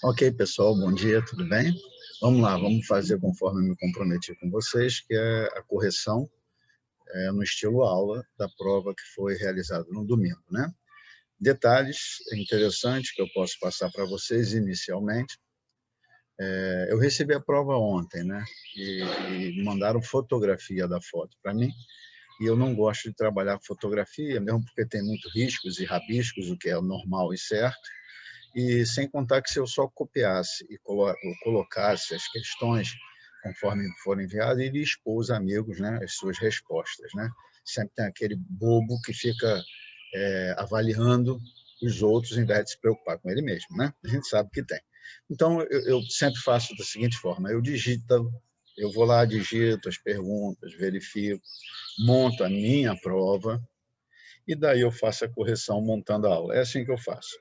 Ok, pessoal, bom dia, tudo bem? Vamos lá, vamos fazer conforme eu me comprometi com vocês, que é a correção no estilo aula da prova que foi realizada no domingo, né? Detalhes interessantes que eu posso passar para vocês inicialmente. Eu recebi a prova ontem, né? E mandaram fotografia da foto para mim, e eu não gosto de trabalhar com fotografia, mesmo porque tem muitos riscos e rabiscos, o que é normal e certo. E sem contar que se eu só copiasse e colocasse as questões conforme foram enviadas, iria expor os amigos, né, as suas respostas, né? Sempre tem aquele bobo que fica avaliando os outros em vez de se preocupar com ele mesmo, né? A gente sabe que tem. Então, eu sempre faço da seguinte forma, eu vou lá, digito as perguntas, verifico, monto a minha prova, e daí eu faço a correção montando a aula. É assim que eu faço.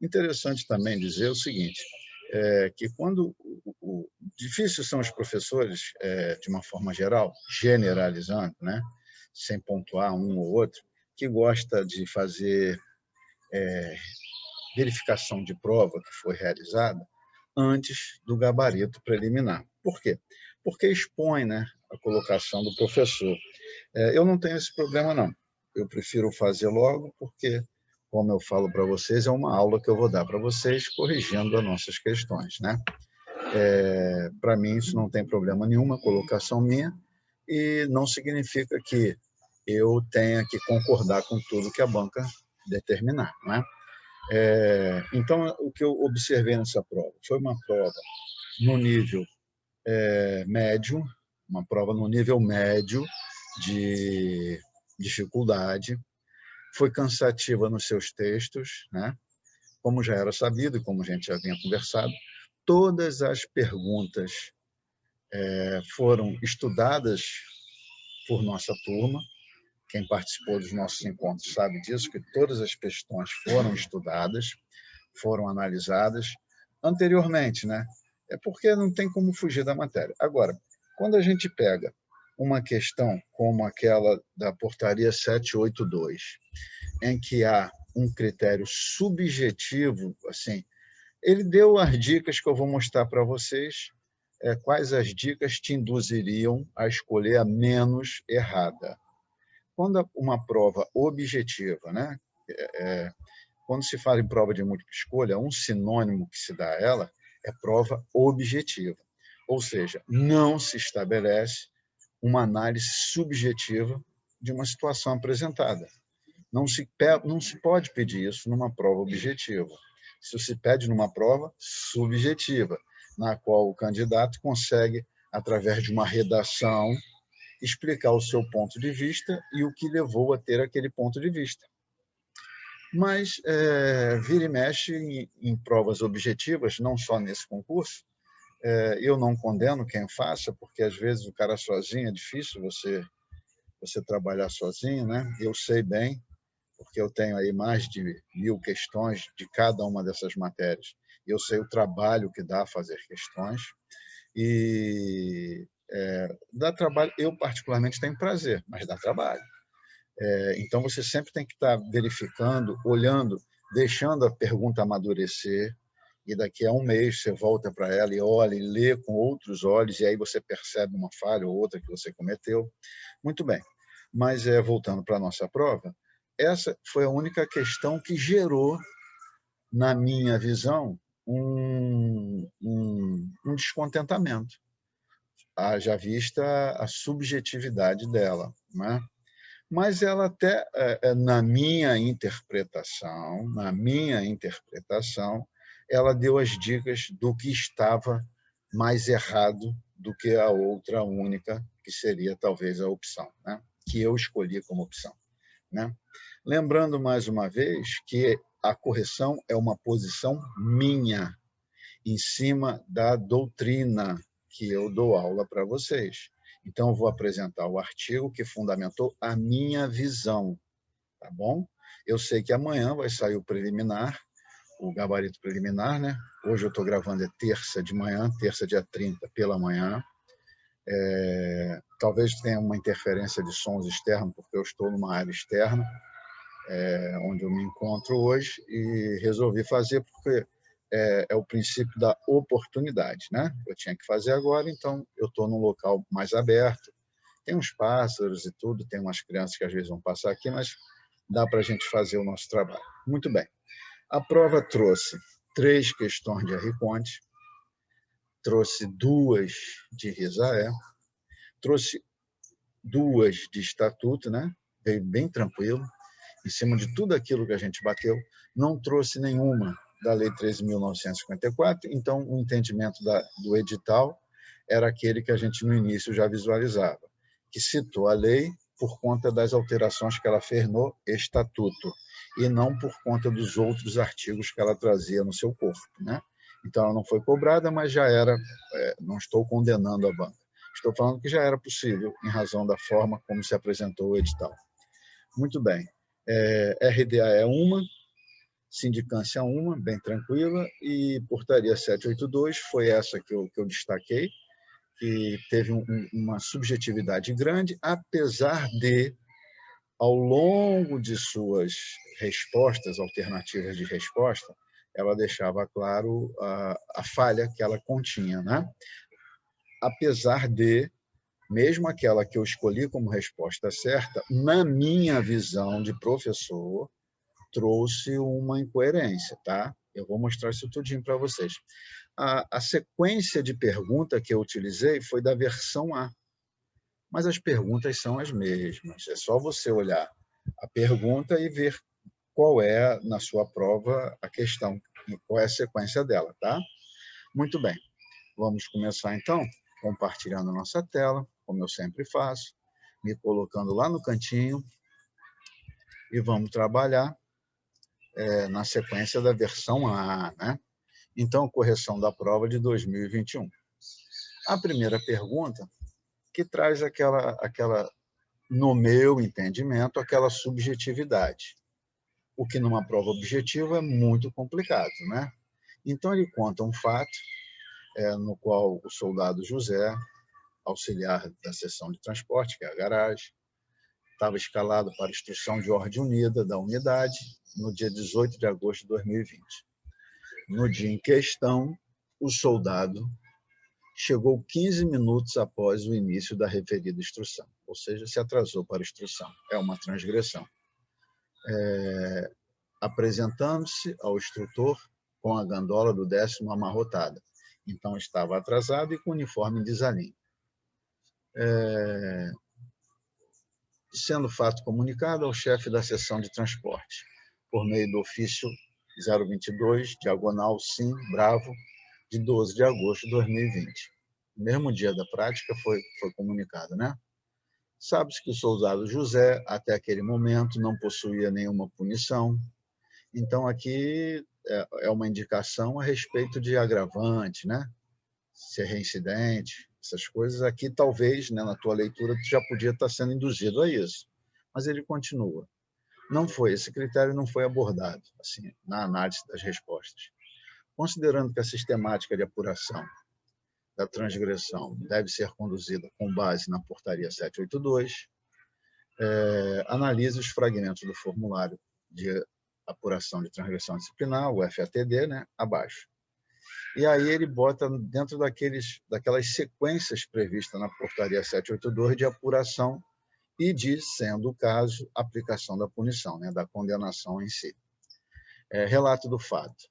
Interessante também dizer o seguinte, que quando difícil são os professores, de uma forma geral, generalizando, né, sem pontuar um ou outro, que gosta de fazer verificação de prova que foi realizada antes do gabarito preliminar. Por quê? Porque expõe, né, a colocação do professor. Eu não tenho esse problema, não. Eu prefiro fazer logo, porque, como eu falo para vocês, é uma aula que eu vou dar para vocês, corrigindo as nossas questões, né? Para mim, isso não tem problema nenhum, a colocação minha, e não significa que eu tenha que concordar com tudo que a banca determinar, não é? Então, o que eu observei nessa prova? Foi uma prova no nível médio, uma prova no nível médio de dificuldade, foi cansativa nos seus textos, né? Como já era sabido e como a gente já vinha conversado, todas as perguntas foram estudadas por nossa turma. Quem participou dos nossos encontros sabe disso, que todas as questões foram estudadas, foram analisadas anteriormente, né? É porque não tem como fugir da matéria. Agora, quando a gente pega uma questão como aquela da portaria 782, em que há um critério subjetivo, assim, ele deu as dicas que eu vou mostrar para vocês, quais as dicas te induziriam a escolher a menos errada. Quando uma prova objetiva, né, quando se fala em prova de múltipla escolha, um sinônimo que se dá a ela é prova objetiva. Ou seja, não se estabelece uma análise subjetiva de uma situação apresentada. Não se pode pedir isso numa prova objetiva. Isso se pede numa prova subjetiva, na qual o candidato consegue, através de uma redação, explicar o seu ponto de vista e o que levou a ter aquele ponto de vista. Mas vira e mexe em provas objetivas, não só nesse concurso, eu não condeno quem faça, porque às vezes o cara sozinho é difícil você trabalhar sozinho, né? Eu sei bem, porque eu tenho aí mais de 1000 questões de cada uma dessas matérias. Eu sei o trabalho que dá fazer questões e dá trabalho. Eu particularmente tenho prazer, mas dá trabalho. Então você sempre tem que estar verificando, olhando, deixando a pergunta amadurecer, e daqui a um mês você volta para ela e olha e lê com outros olhos, e aí você percebe uma falha ou outra que você cometeu. Muito bem, mas voltando para a nossa prova, essa foi a única questão que gerou, na minha visão, um descontentamento, haja vista a subjetividade dela, né? Mas ela até, na minha interpretação, ela deu as dicas do que estava mais errado do que a outra única, que seria talvez a opção, né? Que eu escolhi como opção, né? Lembrando mais uma vez que a correção é uma posição minha, em cima da doutrina que eu dou aula para vocês. Então, eu vou apresentar o artigo que fundamentou a minha visão, tá bom? Eu sei que amanhã vai sair o preliminar, o gabarito preliminar, né? Hoje eu estou gravando é terça de manhã, terça dia 30 pela manhã. Talvez tenha uma interferência de sons externos, porque eu estou numa área externa, onde eu me encontro hoje, e resolvi fazer porque é o princípio da oportunidade, né? Eu tinha que fazer agora, então eu estou num local mais aberto, tem uns pássaros e tudo, tem umas crianças que às vezes vão passar aqui, mas dá para a gente fazer o nosso trabalho. Muito bem. A prova trouxe 3 questões de R. Conte, trouxe 2 de Risaé, trouxe 2 de estatuto, né? Veio bem tranquilo, em cima de tudo aquilo que a gente bateu, não trouxe nenhuma da Lei 13.954, então o entendimento do edital era aquele que a gente no início já visualizava, que citou a lei por conta das alterações que ela fez no estatuto, e não por conta dos outros artigos que ela trazia no seu corpo, né? Então, ela não foi cobrada, mas já era, não estou condenando a banca. Estou falando que já era possível, em razão da forma como se apresentou o edital. Muito bem. RDA é uma, sindicância uma, bem tranquila, e portaria 782 foi essa que eu destaquei, que teve uma subjetividade grande, apesar de, ao longo de suas respostas, alternativas de resposta, ela deixava claro a falha que ela continha, né? Apesar de, mesmo aquela que eu escolhi como resposta certa, na minha visão de professor, trouxe uma incoerência, tá? Eu vou mostrar isso tudinho para vocês. A sequência de pergunta que eu utilizei foi da versão A, mas as perguntas são as mesmas. É só você olhar a pergunta e ver qual é, na sua prova, a questão, qual é a sequência dela, tá? Muito bem. Vamos começar, então, compartilhando a nossa tela, como eu sempre faço, me colocando lá no cantinho e vamos trabalhar na sequência da versão A, né? Então, correção da prova de 2021. A primeira pergunta, que traz aquela, no meu entendimento, aquela subjetividade, o que numa prova objetiva é muito complicado, né? Então, ele conta um fato no qual o soldado José, auxiliar da seção de transporte, que é a garagem, estava escalado para instrução de ordem unida da unidade no dia 18 de agosto de 2020. No dia em questão, o soldado chegou 15 minutos após o início da referida instrução, ou seja, se atrasou para a instrução. É uma transgressão. Apresentando-se ao instrutor com a gandola do 10º amarrotada. Então, estava atrasado e com o uniforme em desalinho. Sendo fato comunicado ao chefe da seção de transporte, por meio do ofício 022, diagonal Sim, Bravo, de 12 de agosto de 2020. No mesmo dia da prática foi comunicado, né? Sabe-se que o soldado José, até aquele momento, não possuía nenhuma punição. Então, aqui é uma indicação a respeito de agravante, né? Ser reincidente, essas coisas. Aqui, talvez, né, na tua leitura, tu já podia estar sendo induzido a isso. Mas ele continua. Esse critério não foi abordado assim, na análise das respostas. Considerando que a sistemática de apuração da transgressão deve ser conduzida com base na portaria 782, analise os fragmentos do formulário de apuração de transgressão disciplinar, o FATD, né, abaixo. E aí ele bota dentro daquelas sequências previstas na portaria 782 de apuração e de, sendo o caso, aplicação da punição, né, da condenação em si. Relato do fato.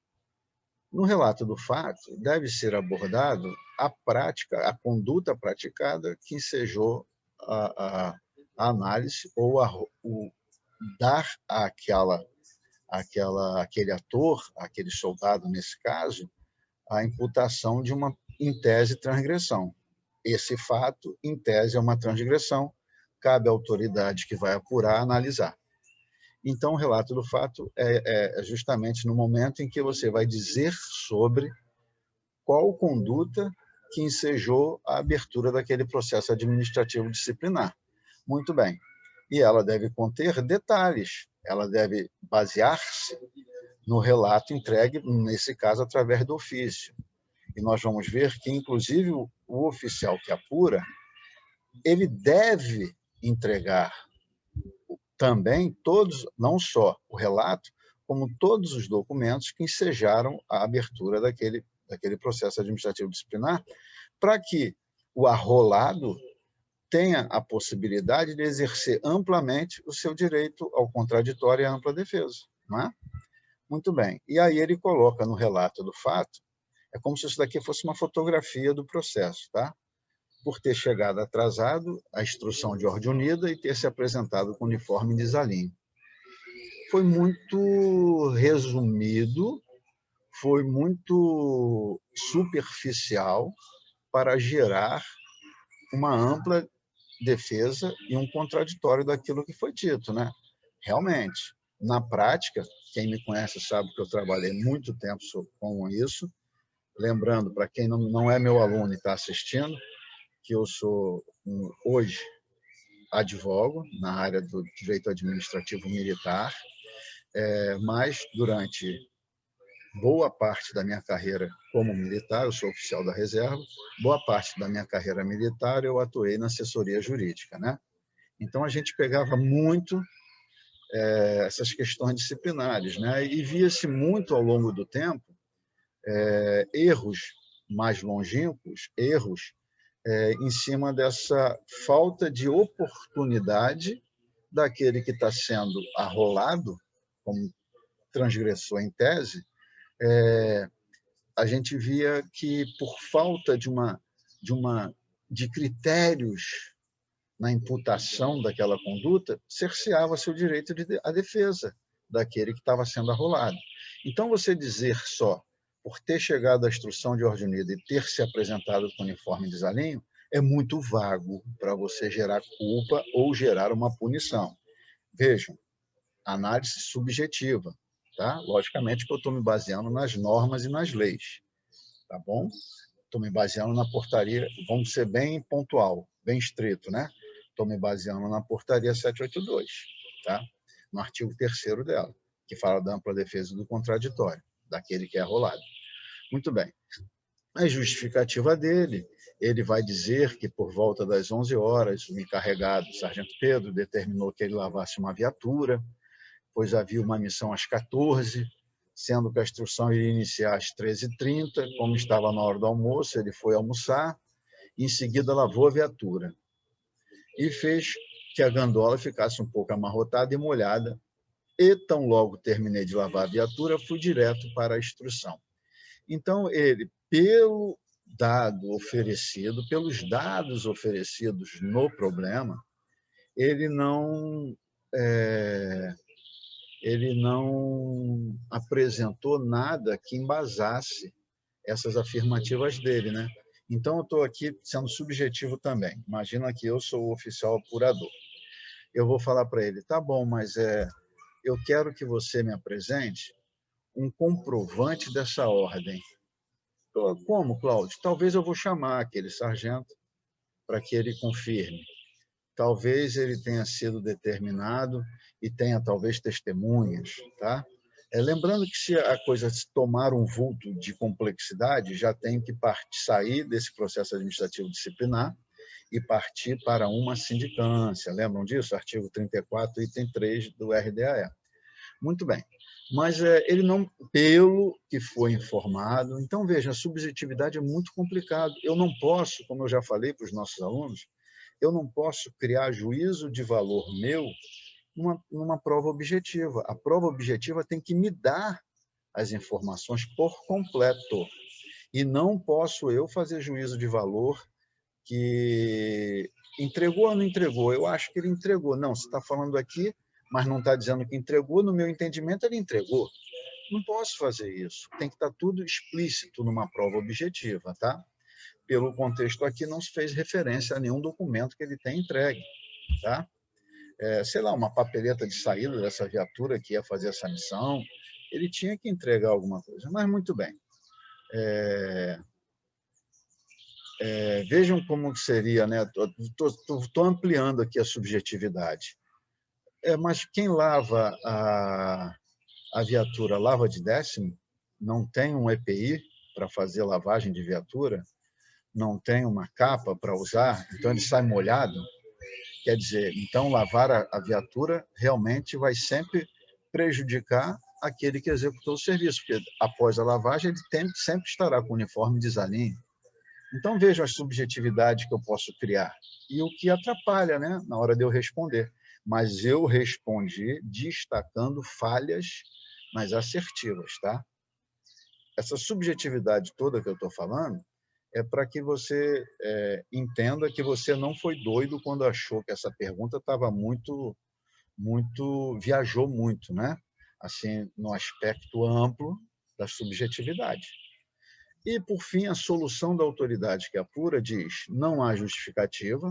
No relato do fato, deve ser abordado a prática, a conduta praticada que ensejou a análise ou o dar àquele ator, àquele soldado, nesse caso, a imputação de uma, em tese, transgressão. Esse fato, em tese, é uma transgressão, cabe à autoridade que vai apurar analisar. Então, o relato do fato é justamente no momento em que você vai dizer sobre qual conduta que ensejou a abertura daquele processo administrativo disciplinar. Muito bem. E ela deve conter detalhes, ela deve basear-se no relato entregue, nesse caso, através do ofício. E nós vamos ver que, inclusive, o oficial que apura, ele deve entregar também todos, não só o relato, como todos os documentos que ensejaram a abertura daquele processo administrativo disciplinar, para que o arrolado tenha a possibilidade de exercer amplamente o seu direito ao contraditório e à ampla defesa. Não é? Muito bem. E aí ele coloca no relato do fato, é como se isso daqui fosse uma fotografia do processo, tá? Por ter chegado atrasado à instrução de ordem unida e ter se apresentado com uniforme em desalinho. Foi muito resumido, foi muito superficial para gerar uma ampla defesa e um contraditório daquilo que foi dito, né? Realmente, na prática, quem me conhece sabe que eu trabalhei muito tempo com isso. Lembrando, para quem não é meu aluno e está assistindo, que eu sou, hoje, advogo na área do direito administrativo militar, mas durante boa parte da minha carreira como militar, eu sou oficial da reserva, boa parte da minha carreira militar eu atuei na assessoria jurídica, né? Então a gente pegava muito essas questões disciplinares, né? E via-se muito ao longo do tempo erros mais longínquos, erros em cima dessa falta de oportunidade daquele que está sendo arrolado como transgressor em tese. A gente via que, por falta de critérios na imputação daquela conduta, cerceava-se o direito à defesa daquele que estava sendo arrolado. Então, você dizer só, por ter chegado à instrução de ordem unida e ter se apresentado com uniforme desalinho, é muito vago para você gerar culpa ou gerar uma punição. Vejam, análise subjetiva, tá? Logicamente que eu estou me baseando nas normas e nas leis, tá bom? Estou me baseando na portaria, vamos ser bem pontual, bem estrito, né? Estou me baseando na portaria 782, tá? No artigo 3º dela, que fala da ampla defesa do contraditório, daquele que é arrolado. Muito bem. A justificativa dele, ele vai dizer que por volta das 11 horas, o encarregado, o sargento Pedro, determinou que ele lavasse uma viatura, pois havia uma missão às 14, sendo que a instrução iria iniciar às 13h30, como estava na hora do almoço, ele foi almoçar, e em seguida lavou a viatura e fez que a gandola ficasse um pouco amarrotada e molhada, e tão logo terminei de lavar a viatura, fui direto para a instrução. Então, ele, pelos dados oferecidos no problema, ele não apresentou nada que embasasse essas afirmativas dele, né? Então, eu estou aqui sendo subjetivo também. Imagina que eu sou o oficial apurador. Eu vou falar para ele, tá bom, mas eu quero que você me apresente um comprovante dessa ordem. Como, Cláudio? Talvez eu vou chamar aquele sargento para que ele confirme. Talvez ele tenha sido determinado e tenha talvez testemunhas, tá? Lembrando que se a coisa tomar um vulto de complexidade, já tem que sair desse processo administrativo disciplinar e partir para uma sindicância. Lembram disso? Artigo 34, item 3 do RDAE. Muito bem. Mas ele não, pelo que foi informado. Então, veja, a subjetividade é muito complicado. Eu não posso, como eu já falei para os nossos alunos, eu não posso criar juízo de valor meu numa prova objetiva. A prova objetiva tem que me dar as informações por completo. E não posso eu fazer juízo de valor que entregou ou não entregou. Eu acho que ele entregou. Não, você está falando aqui, mas não está dizendo que entregou. No meu entendimento, ele entregou. Não posso fazer isso. Tem que estar tudo explícito numa prova objetiva, tá? Pelo contexto aqui, não se fez referência a nenhum documento que ele tenha entregue, tá? Sei lá, uma papeleta de saída dessa viatura que ia fazer essa missão, ele tinha que entregar alguma coisa, mas muito bem. Vejam como seria, né? Estou ampliando aqui a subjetividade. Mas quem lava a viatura lava de décimo? Não tem um EPI para fazer lavagem de viatura? Não tem uma capa para usar? Então ele sai molhado? Quer dizer, então lavar a viatura realmente vai sempre prejudicar aquele que executou o serviço, porque após a lavagem ele sempre estará com o uniforme desalinho. Então vejam as subjetividades que eu posso criar e o que atrapalha, né, na hora de eu responder. Mas eu respondi destacando falhas nas assertivas, tá? Essa subjetividade toda que eu estou falando é para que você entenda que você não foi doido quando achou que essa pergunta estava viajou muito, né? Assim, no aspecto amplo da subjetividade. E, por fim, a solução da autoridade que apura diz: não há justificativa,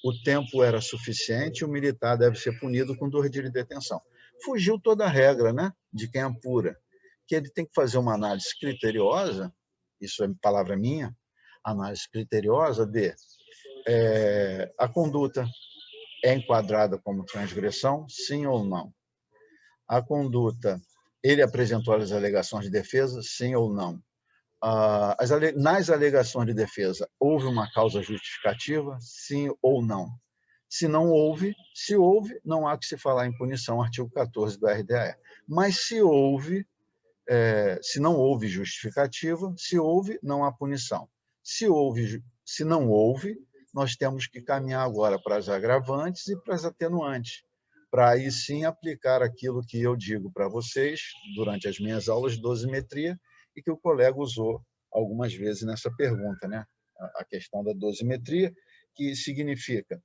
o tempo era suficiente, o militar deve ser punido com 2 dias de detenção. Fugiu toda a regra, né, de quem apura, que ele tem que fazer uma análise criteriosa, isso é palavra minha, análise criteriosa de a conduta é enquadrada como transgressão, sim ou não? A conduta, ele apresentou as alegações de defesa, sim ou não? Nas alegações de defesa, houve uma causa justificativa, sim ou não? Se não houve, se houve, não há que se falar em punição, artigo 14 do RDAE. Mas se houve, se não houve justificativa, se houve, não há punição. Se não houve, nós temos que caminhar agora para as agravantes e para as atenuantes, para aí sim aplicar aquilo que eu digo para vocês durante as minhas aulas de dosimetria e que o colega usou algumas vezes nessa pergunta, né? A questão da dosimetria, que significa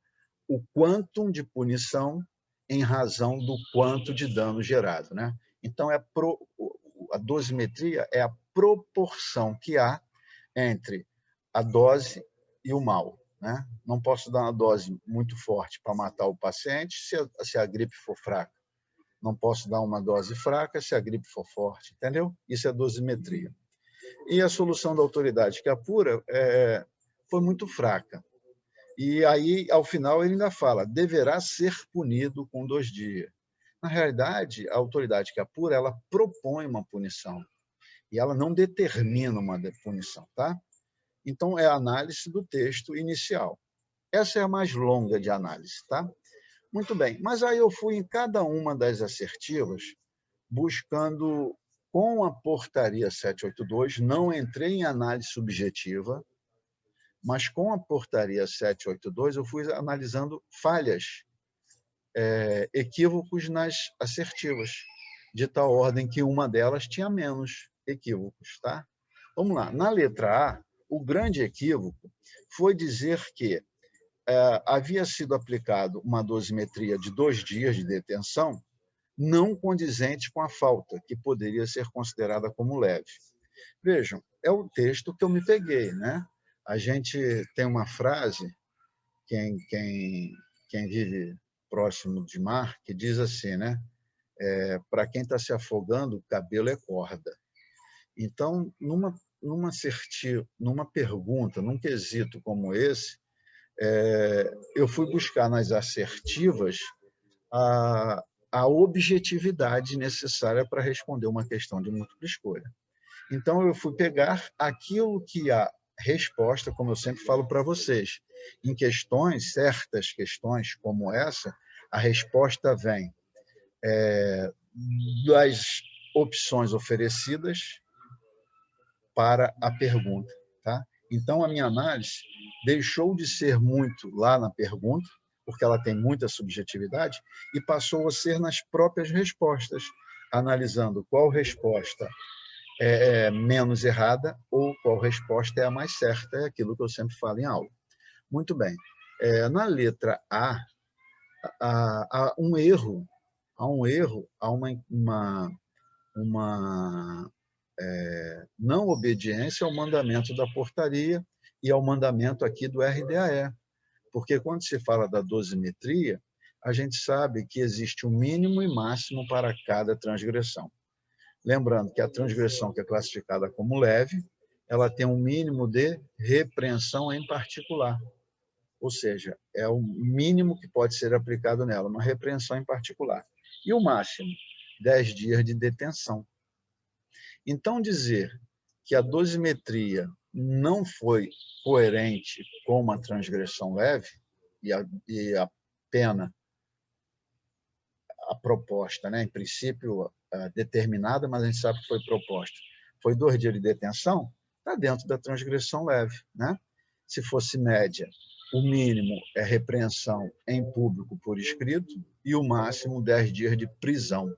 o quantum de punição em razão do quanto de dano gerado, né? Então, a dosimetria é a proporção que há entre a dose e o mal, né? Não posso dar uma dose muito forte para matar o paciente se a gripe for fraca. Não posso dar uma dose fraca se a gripe for forte, entendeu? Isso é dosimetria. E a solução da autoridade que apura foi muito fraca. E aí, ao final, ele ainda fala, deverá ser punido com 2 dias. Na realidade, a autoridade que apura, ela propõe uma punição e ela não determina uma punição, tá? Então, é a análise do texto inicial. Essa é a mais longa de análise, tá? Muito bem, mas aí eu fui em cada uma das assertivas buscando, com a portaria 782, não entrei em análise subjetiva, mas com a portaria 782 eu fui analisando falhas, equívocos nas assertivas, de tal ordem que uma delas tinha menos equívocos, tá? Vamos lá, na letra A, o grande equívoco foi dizer que havia sido aplicado uma dosimetria de 2 dias de detenção não condizente com a falta, que poderia ser considerada como leve. Vejam, é o texto que eu me peguei, né? A gente tem uma frase, quem vive próximo de mar, que diz assim, né? Para quem está se afogando, o cabelo é corda. Então, numa pergunta, num quesito como esse, eu fui buscar nas assertivas a objetividade necessária para responder uma questão de múltipla escolha. Então, eu fui pegar aquilo que a resposta, como eu sempre falo para vocês, em questões, certas questões como essa, a resposta vem das opções oferecidas para a pergunta, tá? Então, a minha análise deixou de ser muito lá na pergunta, porque ela tem muita subjetividade, e passou a ser nas próprias respostas, analisando qual resposta é menos errada ou qual resposta é a mais certa, é aquilo que eu sempre falo em aula. Muito bem. Na letra A, há um erro, há uma não obediência ao mandamento da portaria e ao mandamento aqui do RDAE. Porque quando se fala da dosimetria, a gente sabe que existe um mínimo e máximo para cada transgressão. Lembrando que a transgressão que é classificada como leve, ela tem um mínimo de repreensão em particular. Ou seja, é o mínimo que pode ser aplicado nela, uma repreensão em particular. E o máximo, 10 dias de detenção. Então, dizer que a dosimetria não foi coerente com uma transgressão leve e a pena, a proposta, né, em princípio, determinada, mas a gente sabe que foi proposta, foi 2 dias de detenção, está dentro da transgressão leve, né? Se fosse média, o mínimo é repreensão em público por escrito e o máximo 10 dias de prisão.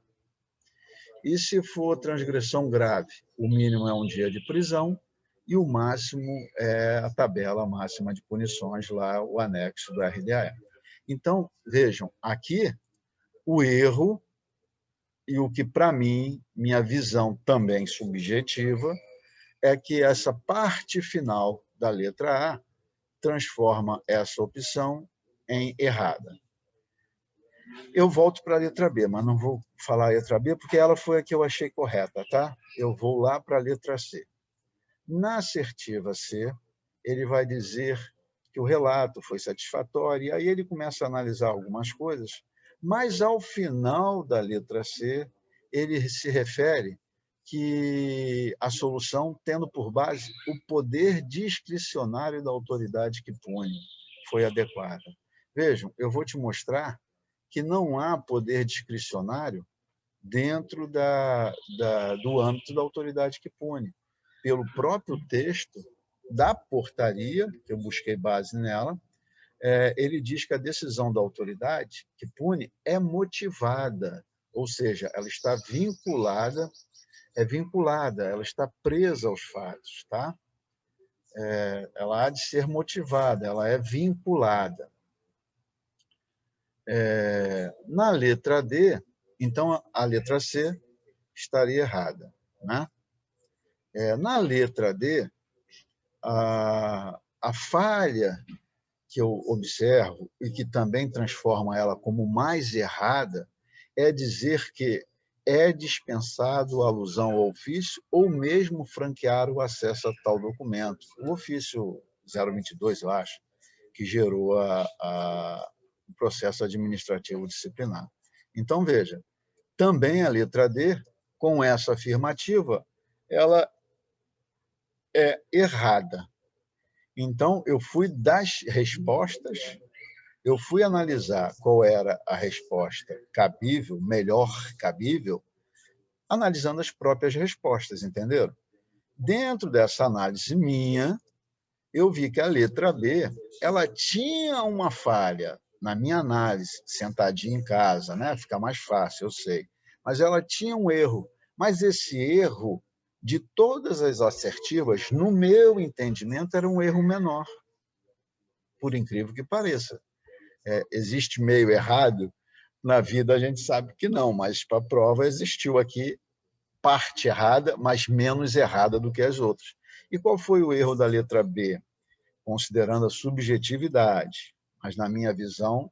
E se for transgressão grave, o mínimo é 1 dia de prisão e o máximo é a tabela máxima de punições, lá o anexo do RDA. Então, vejam, aqui o erro, e o que para mim, minha visão também subjetiva, é que essa parte final da letra A transforma essa opção em errada. Eu volto para a letra B, mas não vou falar a letra B, porque ela foi a que eu achei correta, tá? Eu vou lá para a letra C. Na assertiva C, ele vai dizer que o relato foi satisfatório, e aí ele começa a analisar algumas coisas, mas ao final da letra C, ele se refere que a solução, tendo por base o poder discricionário da autoridade que pune, foi adequada. Vejam, eu vou te mostrar que não há poder discricionário dentro do âmbito da autoridade que pune. Pelo próprio texto da portaria, que eu busquei base nela, ele diz que a decisão da autoridade que pune é motivada, ou seja, ela está vinculada, ela está presa aos fatos, tá? Ela há de ser motivada, ela é vinculada. Na letra D, então a letra C estaria errada, né? Na letra D, a falha que eu observo e que também transforma ela como mais errada é dizer que é dispensado a alusão ao ofício ou mesmo franquear o acesso a tal documento. O ofício 022, eu acho, que gerou o processo administrativo disciplinar. Então, veja, também a letra D, com essa afirmativa, ela é errada. Então, eu fui das respostas, eu fui analisar qual era a resposta cabível, melhor cabível, analisando as próprias respostas, entenderam? Dentro dessa análise minha, eu vi que a letra B, ela tinha uma falha, na minha análise, sentadinho em casa, né? Fica mais fácil, eu sei. Mas ela tinha um erro. Mas esse erro, de todas as assertivas, no meu entendimento, era um erro menor, por incrível que pareça. Existe meio errado? Na vida a gente sabe que não, mas para a prova existiu aqui parte errada, mas menos errada do que as outras. E qual foi o erro da letra B? Considerando a subjetividade, mas, na minha visão,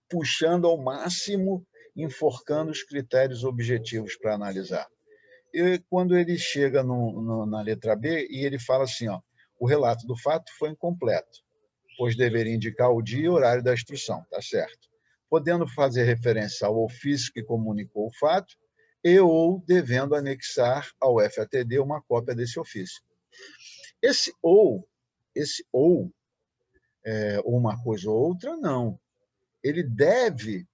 puxando ao máximo, enforcando os critérios objetivos para analisar. E quando ele chega na letra B, e ele fala assim, ó, o relato do fato foi incompleto, pois deveria indicar o dia e horário da instrução, tá certo? Podendo fazer referência ao ofício que comunicou o fato e ou devendo anexar ao FATD uma cópia desse ofício. Esse ou, uma coisa ou outra, não. Ele deve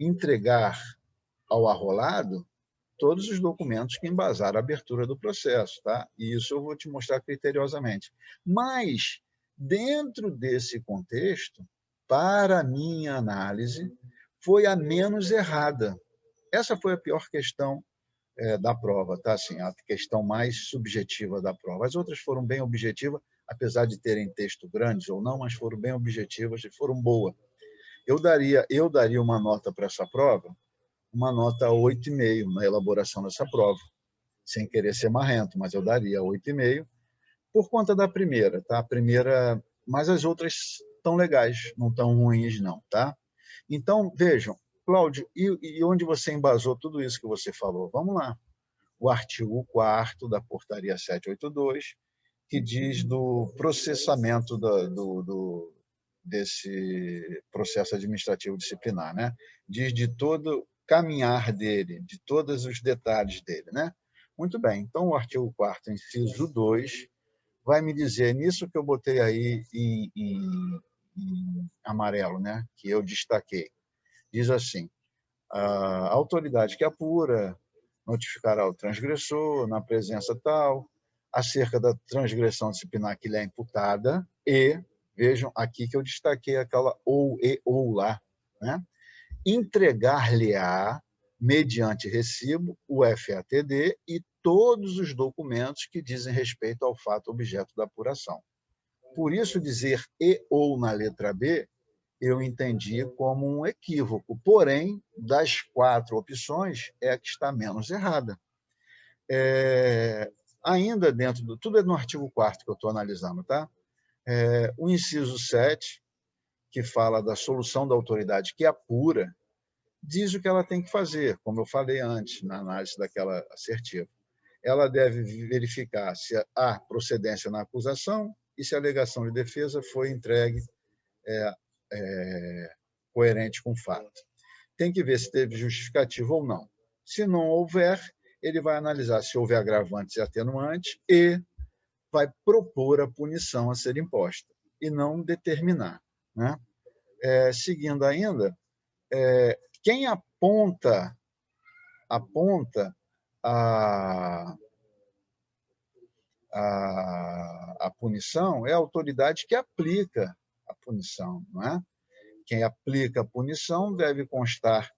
entregar ao arrolado todos os documentos que embasaram a abertura do processo, tá? E isso eu vou te mostrar criteriosamente. Mas, dentro desse contexto, para a minha análise, foi a menos errada. Essa foi a pior questão da prova, tá? Assim, a questão mais subjetiva da prova. As outras foram bem objetivas, apesar de terem texto grandes ou não, mas foram bem objetivas e foram boas. Eu daria uma nota para essa prova, uma nota 8,5 na elaboração dessa prova, sem querer ser marrento, mas eu daria 8,5 por conta da primeira, tá? A primeira, mas as outras estão legais, não estão ruins não, tá? Então, vejam, Cláudio, e onde você embasou tudo isso que você falou? Vamos lá. O artigo 4º da portaria 782, que diz do processamento desse processo administrativo disciplinar, né? Diz de todo o caminhar dele, de todos os detalhes dele, né? Muito bem, então o artigo 4º, inciso 2, vai me dizer, nisso que eu botei aí em amarelo, né? Que eu destaquei, diz assim, a autoridade que apura notificará o transgressor na presença tal, acerca da transgressão disciplinar que lhe é imputada e, vejam aqui que eu destaquei aquela ou e ou lá, né? Entregar-lhe-á, mediante recibo, o FATD e todos os documentos que dizem respeito ao fato objeto da apuração. Por isso, dizer e ou na letra B, eu entendi como um equívoco. Porém, das 4 opções, é a que está menos errada. Ainda dentro do... Tudo é no artigo 4º que eu estou analisando, tá? O inciso 7, que fala da solução da autoridade que apura, diz o que ela tem que fazer, como eu falei antes, na análise daquela assertiva. Ela deve verificar se há procedência na acusação e se a alegação de defesa foi entregue coerente com o fato. Tem que ver se teve justificativa ou não. Se não houver, ele vai analisar se houve agravantes e atenuantes e vai propor a punição a ser imposta e não determinar, né? Seguindo ainda, quem aponta a punição é a autoridade que aplica a punição, não é? Quem aplica a punição deve constar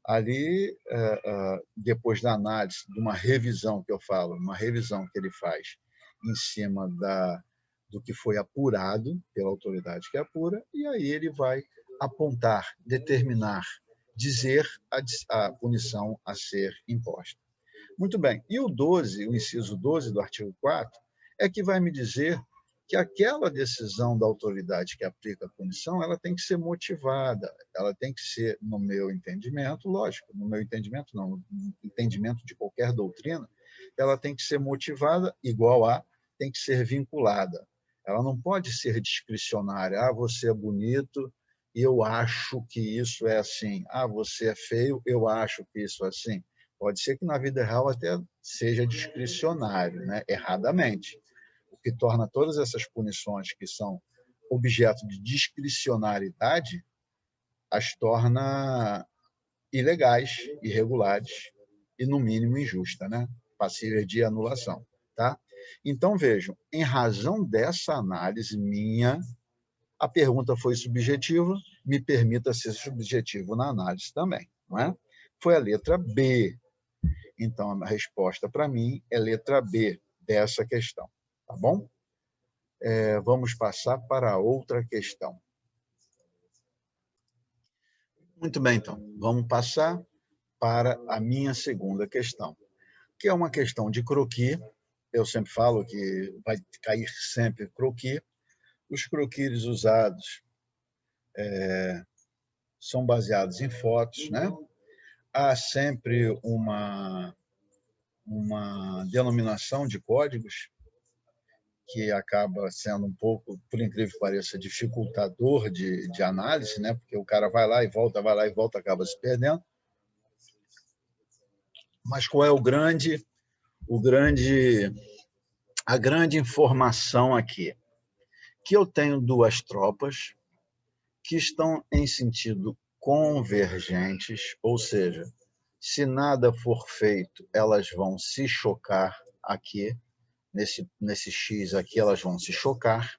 ali, depois da análise, de uma revisão que eu falo, uma revisão que ele faz em cima do que foi apurado pela autoridade que apura, e aí ele vai apontar, determinar, dizer a punição a ser imposta. Muito bem. E o 12, o inciso 12 do artigo 4º, é que vai me dizer que aquela decisão da autoridade que aplica a punição, ela tem que ser motivada, ela tem que ser, no meu entendimento, lógico, no meu entendimento não, no entendimento de qualquer doutrina, ela tem que ser motivada, igual a, tem que ser vinculada. Ela não pode ser discricionária. Ah, você é bonito, eu acho que isso é assim. Ah, você é feio, eu acho que isso é assim. Pode ser que na vida real até seja discricionário, né? Erradamente. O que torna todas essas punições que são objeto de discricionariedade, as torna ilegais, irregulares e, no mínimo, injusta, né? Passíveis de anulação. Tá? Então, vejam, em razão dessa análise minha, a pergunta foi subjetiva, me permita ser subjetivo na análise também. Não é? Foi a letra B. Então, a resposta para mim é letra B dessa questão. Tá bom? Vamos passar para outra questão. Muito bem, então. Vamos passar para a minha segunda questão, que é uma questão de croquis. Eu sempre falo que vai cair sempre croquis. Os croquis usados são baseados em fotos, né? Há sempre uma denominação de códigos que acaba sendo um pouco, por incrível que pareça, dificultador de análise, né? Porque o cara vai lá e volta, acaba se perdendo. Mas qual é a grande informação aqui? Que eu tenho 2 tropas que estão em sentido convergentes, ou seja, se nada for feito, elas vão se chocar aqui, nesse X aqui, elas vão se chocar.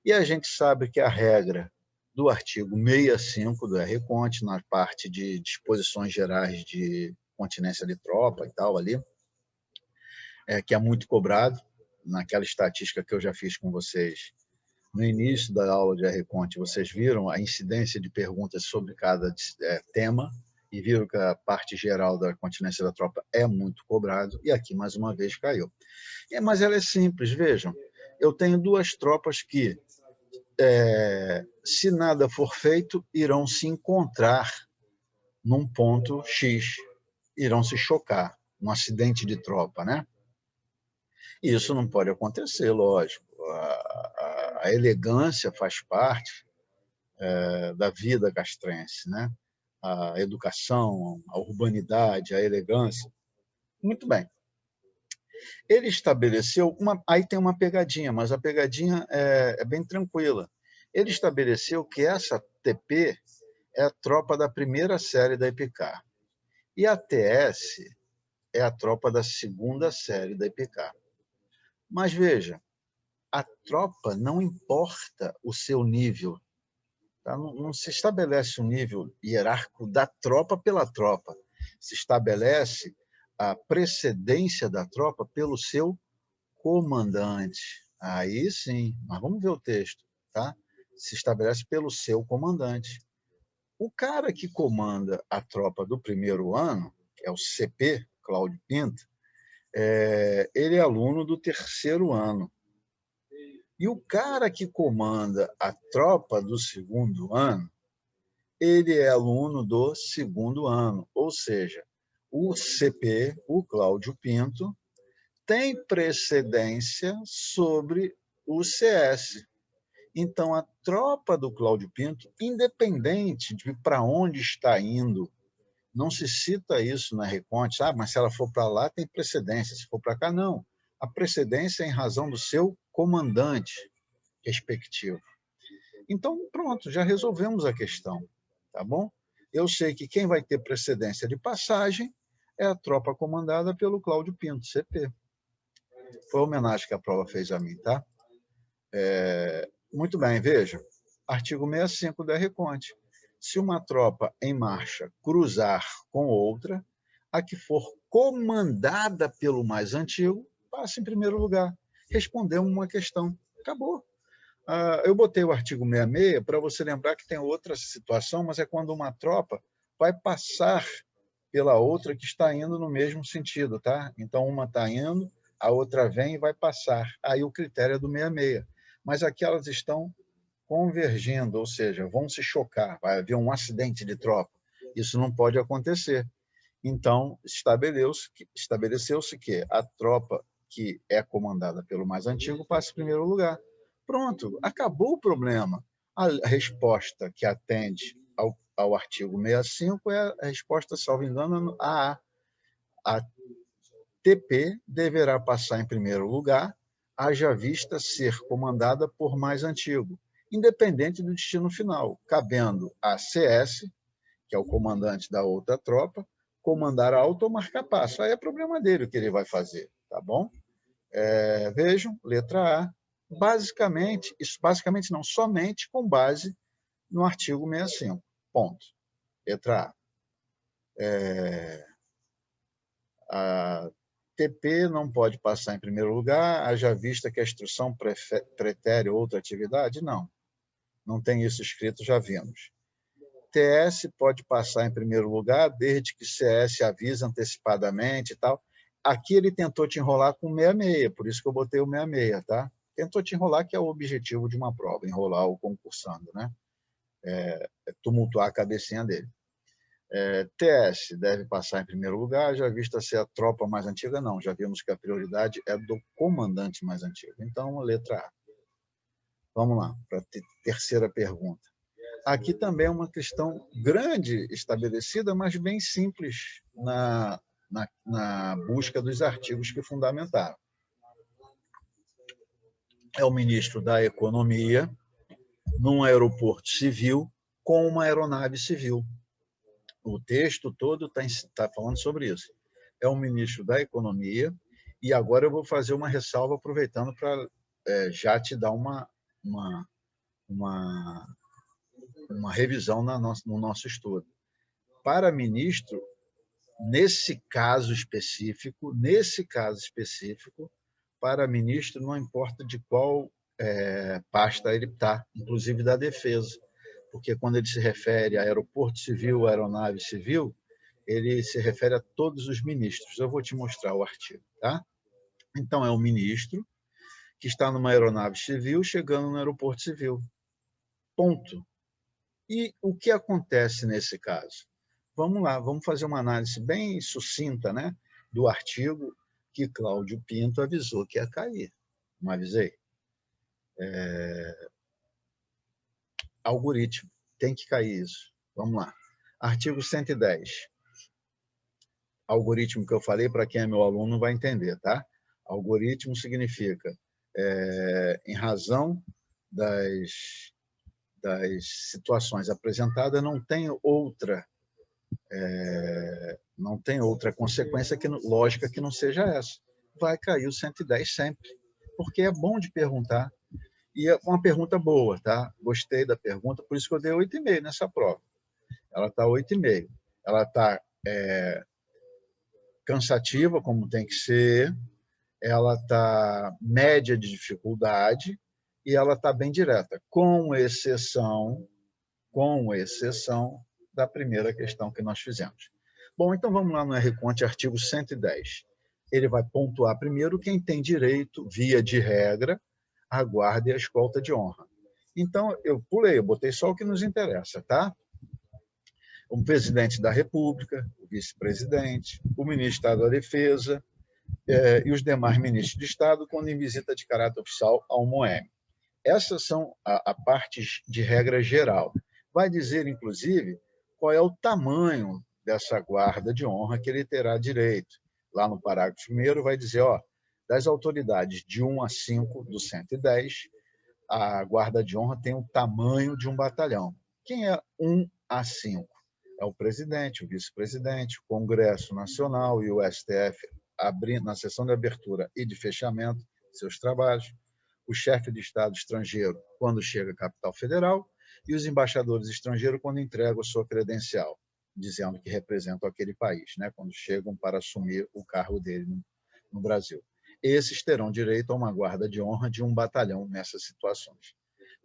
E a gente sabe que a regra do artigo 65 do RCONT, na parte de disposições gerais de continência de tropa e tal ali, que é muito cobrado, naquela estatística que eu já fiz com vocês no início da aula de RCONT, vocês viram a incidência de perguntas sobre cada tema e viram que a parte geral da continência da tropa é muito cobrado, e aqui, mais uma vez, caiu. Mas ela é simples, vejam. Eu tenho 2 tropas que, se nada for feito, irão se encontrar num ponto X, irão se chocar, num acidente de tropa, né? E isso não pode acontecer, lógico. A elegância faz parte da vida castrense, né? A educação, a urbanidade, a elegância. Muito bem. Ele estabeleceu aí tem uma pegadinha, mas a pegadinha é bem tranquila. Ele estabeleceu que essa TP é a tropa da primeira série da EPICAR. E a TS é a tropa da segunda série da IPK. Mas veja, a tropa não importa o seu nível. Tá? Não se estabelece um nível hierárquico da tropa pela tropa. Se estabelece a precedência da tropa pelo seu comandante. Aí sim, mas vamos ver o texto. Tá? Se estabelece pelo seu comandante. O cara que comanda a tropa do primeiro ano, que é o CP, Cláudio Pinto, ele é aluno do terceiro ano. E o cara que comanda a tropa do segundo ano, ele é aluno do segundo ano. Ou seja, o CP, o Cláudio Pinto, tem precedência sobre o CS. Então, a tropa do Cláudio Pinto, independente de para onde está indo, não se cita isso na Reconte, mas se ela for para lá, tem precedência, se for para cá, não. A precedência é em razão do seu comandante respectivo. Então, pronto, já resolvemos a questão, tá bom? Eu sei que quem vai ter precedência de passagem é a tropa comandada pelo Cláudio Pinto, CP. Foi a homenagem que a prova fez a mim, tá? Muito bem, veja. Artigo 65 da Reconte. Se uma tropa em marcha cruzar com outra, a que for comandada pelo mais antigo, passa em primeiro lugar. Respondemos uma questão. Acabou. Eu botei o artigo 66 para você lembrar que tem outra situação, mas é quando uma tropa vai passar pela outra que está indo no mesmo sentido, tá? Então, uma está indo, a outra vem e vai passar. Aí o critério é do 66. Mas aqui elas estão convergindo, ou seja, vão se chocar, vai haver um acidente de tropa. Isso não pode acontecer. Então, estabeleceu-se que a tropa que é comandada pelo mais antigo passa em primeiro lugar. Pronto, acabou o problema. A resposta que atende ao artigo 65 é a resposta, salvo engano, A. A TP deverá passar em primeiro lugar, haja vista ser comandada por mais antigo, independente do destino final, cabendo a CS, que é o comandante da outra tropa, comandar alto ou marcar passo. Aí é problema dele o que ele vai fazer, tá bom? Vejam, letra A. Basicamente não, somente com base no artigo 65. Ponto. Letra A. A TP não pode passar em primeiro lugar, haja vista que a instrução pretere outra atividade? Não. Não tem isso escrito, já vimos. TS pode passar em primeiro lugar, desde que CS avise antecipadamente e tal. Aqui ele tentou te enrolar com 66, por isso que eu botei o 66, tá? Tentou te enrolar, que é o objetivo de uma prova, enrolar o concursando, né? Tumultuar a cabecinha dele. TS deve passar em primeiro lugar, já vista ser a tropa mais antiga, não. Já vimos que a prioridade é do comandante mais antigo. Então, letra A. Vamos lá, para a terceira pergunta. Aqui também é uma questão grande estabelecida, mas bem simples na busca dos artigos que fundamentaram. É o ministro da Economia, num aeroporto civil, com uma aeronave civil. O texto todo está falando sobre isso. É o ministro da Economia, e agora eu vou fazer uma ressalva, aproveitando para já te dar uma revisão no nosso estudo. Para ministro, nesse caso específico, para ministro não importa de qual pasta ele está, inclusive da defesa, porque quando ele se refere a aeroporto civil, aeronave civil, ele se refere a todos os ministros. Eu vou te mostrar o artigo, tá? Então, é o ministro que está numa aeronave civil chegando no aeroporto civil. Ponto. E o que acontece nesse caso? Vamos lá, vamos fazer uma análise bem sucinta, né, do artigo que Cláudio Pinto avisou que ia cair. Não avisei? Algoritmo, tem que cair isso. Vamos lá. Artigo 110. Algoritmo que eu falei, para quem é meu aluno vai entender, tá? Algoritmo significa, em razão das situações apresentadas, não tem outra Não tem outra consequência lógica que não seja essa. Vai cair o 110 sempre, porque é bom de perguntar. E é uma pergunta boa, tá? Gostei da pergunta, por isso que eu dei 8,5 nessa prova. Ela está 8,5. Ela está cansativa, como tem que ser, ela está média de dificuldade e ela está bem direta, com exceção da primeira questão que nós fizemos. Bom, então vamos lá no RConte, artigo 110. Ele vai pontuar primeiro quem tem direito, via de regra, à guarda e à escolta de honra. Então, eu pulei, eu botei só o que nos interessa, tá? O presidente da República, o vice-presidente, o ministro de Estado da Defesa e os demais ministros de Estado quando em visita de caráter oficial ao MOEM. Essas são a parte de regra geral. Vai dizer, inclusive, qual é o tamanho dessa guarda de honra que ele terá direito. Lá no parágrafo 1º vai dizer, das autoridades de 1 a 5 do 110, a guarda de honra tem o tamanho de um batalhão. Quem é 1 a 5? É o presidente, o vice-presidente, o Congresso Nacional e o STF, na sessão de abertura e de fechamento de seus trabalhos, o chefe de Estado estrangeiro quando chega à capital federal e os embaixadores estrangeiros quando entregam a sua credencial, dizendo que representam aquele país, né, quando chegam para assumir o cargo dele no Brasil. Esses terão direito a uma guarda de honra de um batalhão nessas situações.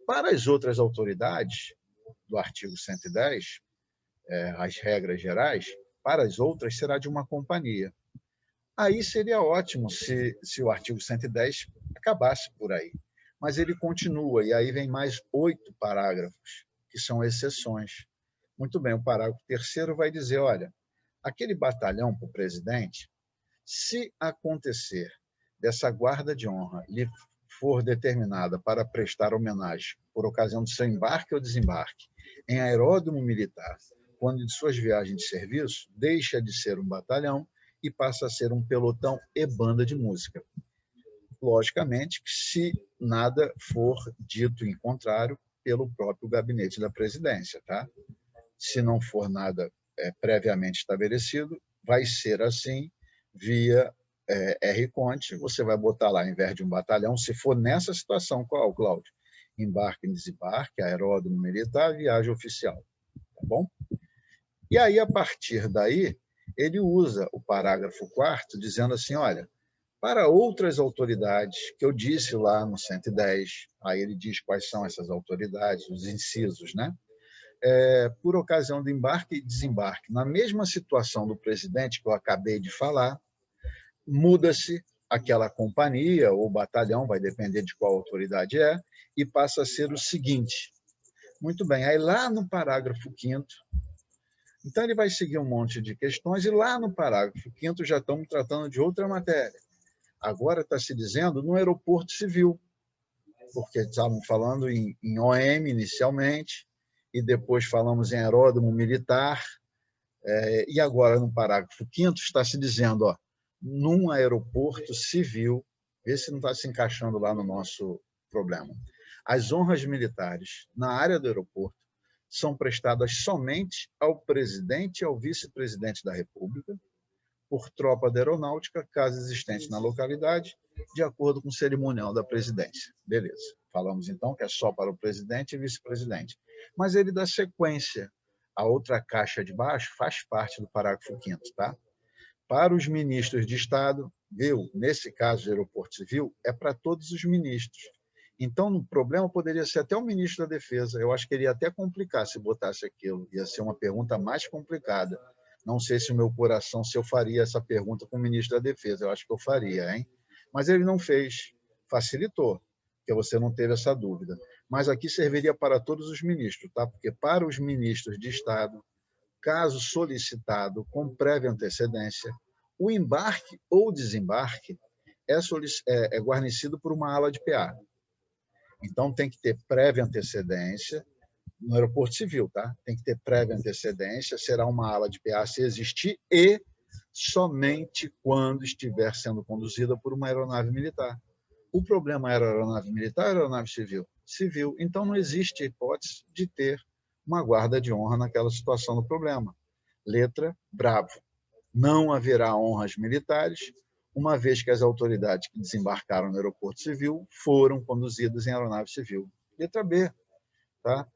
Para as outras autoridades do artigo 110, as regras gerais, para as outras será de uma companhia. Aí seria ótimo se o artigo 110 acabasse por aí. Mas ele continua, e aí vem mais 8 parágrafos, que são exceções. Muito bem, o parágrafo 3º vai dizer, olha, aquele batalhão para o presidente, se acontecer dessa guarda de honra lhe for determinada para prestar homenagem por ocasião do seu embarque ou desembarque em aeródromo militar, quando de suas viagens de serviço, deixa de ser um batalhão e passa a ser um pelotão e banda de música. Logicamente, se nada for dito em contrário pelo próprio gabinete da presidência, tá? Se não for nada previamente estabelecido, vai ser assim via RConte, você vai botar lá, ao invés de um batalhão, se for nessa situação, qual, Cláudio? Embarque e desembarque, aeródromo militar, viagem oficial, tá bom? E aí, a partir daí, ele usa o parágrafo 4º, dizendo assim, olha, para outras autoridades, que eu disse lá no 110, aí ele diz quais são essas autoridades, os incisos, né? Por ocasião do embarque e desembarque, na mesma situação do presidente que eu acabei de falar, muda-se aquela companhia ou batalhão, vai depender de qual autoridade e passa a ser o seguinte. Muito bem, aí lá no parágrafo 5º, então ele vai seguir um monte de questões, e lá no parágrafo 5º já estamos tratando de outra matéria. Agora está se dizendo no aeroporto civil, porque estavam falando em OM inicialmente, e depois falamos em aeródromo militar, e agora no parágrafo 5º está se dizendo, num aeroporto civil, vê se não está se encaixando lá no nosso problema. As honras militares na área do aeroporto são prestadas somente ao presidente e ao vice-presidente da República, por tropa da aeronáutica, caso existente na localidade, de acordo com o cerimonial da presidência. Beleza. Falamos, então, que é só para o presidente e vice-presidente. Mas ele dá sequência. A outra caixa de baixo faz parte do parágrafo 5º, tá? Para os ministros de Estado, viu? Nesse caso de aeroporto civil, é para todos os ministros. Então, o problema poderia ser até o ministro da Defesa. Eu acho que ele ia até complicar se botasse aquilo. Ia ser uma pergunta mais complicada. Não sei se o meu coração, se eu faria essa pergunta com o ministro da Defesa. Eu acho que eu faria, hein? Mas ele não fez. Facilitou, porque você não teve essa dúvida. Mas aqui serviria para todos os ministros, tá? Porque para os ministros de Estado, caso solicitado com prévia antecedência, o embarque ou desembarque é guarnecido por uma ala de PA. Então, tem que ter prévia antecedência no aeroporto civil, tá? Tem que ter prévia antecedência, será uma ala de PA se existir e somente quando estiver sendo conduzida por uma aeronave militar. O problema era aeronave militar ou aeronave civil? Civil. Então, não existe hipótese de ter uma guarda de honra naquela situação do problema. Letra bravo. Não haverá honras militares, uma vez que as autoridades que desembarcaram no aeroporto civil foram conduzidas em aeronave civil. Letra B, tá?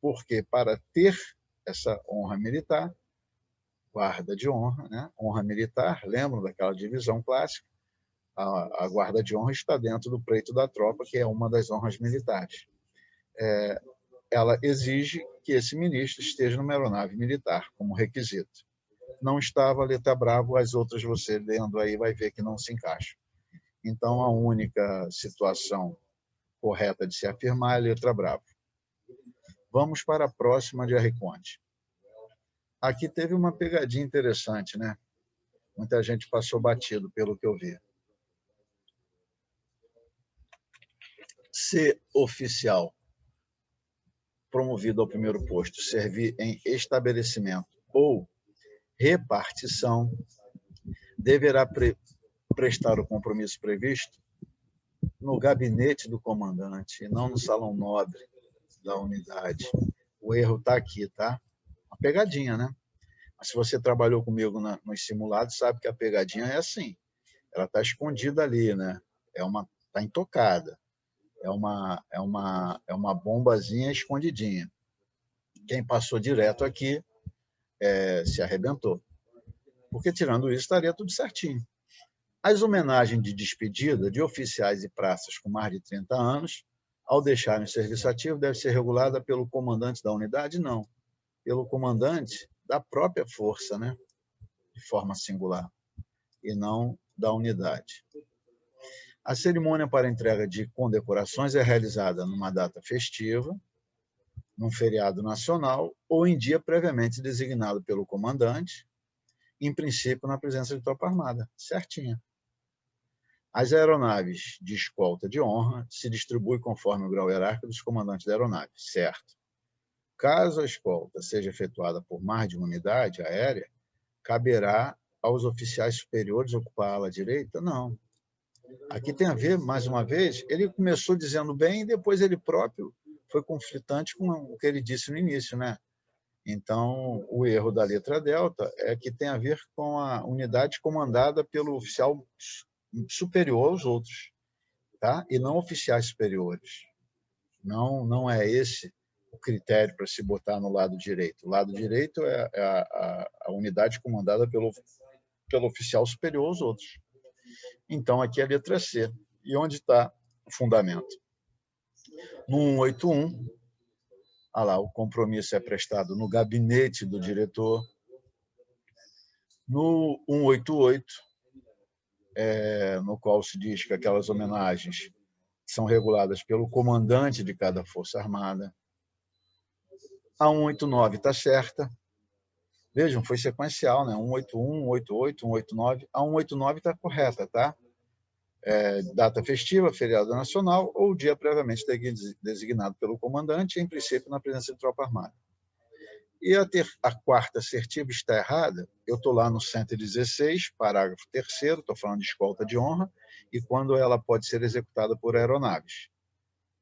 Porque para ter essa honra militar, guarda de honra, né? Honra militar, lembram daquela divisão clássica? A guarda de honra está dentro do pleito da tropa, que é uma das honras militares. Ela exige que esse ministro esteja numa aeronave militar, como requisito. Não estava, letra bravo, as outras você lendo aí vai ver que não se encaixam. Então, a única situação correta de se afirmar é a letra bravo. Vamos para a próxima de R. Conte. Aqui teve uma pegadinha interessante, né? Muita gente passou batido, pelo que eu vi. Se oficial promovido ao primeiro posto servir em estabelecimento ou repartição, deverá prestar o compromisso previsto no gabinete do comandante e não no salão nobre da unidade. O erro está aqui, tá? Uma pegadinha, né? Mas se você trabalhou comigo nos simulados, sabe que a pegadinha é assim. Ela está escondida ali, né? Está intocada. É uma bombazinha escondidinha. Quem passou direto aqui se arrebentou. Porque, tirando isso, estaria tudo certinho. As homenagens de despedida de oficiais e praças com mais de 30 anos, ao deixarem o serviço ativo, deve ser regulada pelo comandante da unidade? Não. Pelo comandante da própria força, né? De forma singular, e não da unidade. A cerimônia para entrega de condecorações é realizada numa data festiva, num feriado nacional ou em dia previamente designado pelo comandante, em princípio na presença de tropa armada. Certinha. As aeronaves de escolta de honra se distribuem conforme o grau hierárquico dos comandantes da aeronave. Certo. Caso a escolta seja efetuada por mais de uma unidade aérea, caberá aos oficiais superiores ocupar a ala direita? Não. Aqui tem a ver, mais uma vez, ele começou dizendo bem e depois ele próprio foi conflitante com o que ele disse no início, né? Então, o erro da letra delta é que tem a ver com a unidade comandada pelo oficial superior aos outros, tá? E não oficiais superiores. Não é esse o critério para se botar no lado direito. O lado direito é a unidade comandada pelo oficial superior aos outros. Então, aqui é a letra C. E onde está o fundamento? No 181, o compromisso é prestado no gabinete do diretor. No 188, no qual se diz que aquelas homenagens são reguladas pelo comandante de cada força armada. A 189 está certa. Vejam, foi sequencial, né? 181, 188, 189. A 189 está correta, tá? Data festiva, feriado nacional ou dia previamente designado pelo comandante, em princípio na presença de tropa armada. E a quarta assertiva está errada. Eu estou lá no 116, parágrafo 3º, estou falando de escolta de honra, e quando ela pode ser executada por aeronaves.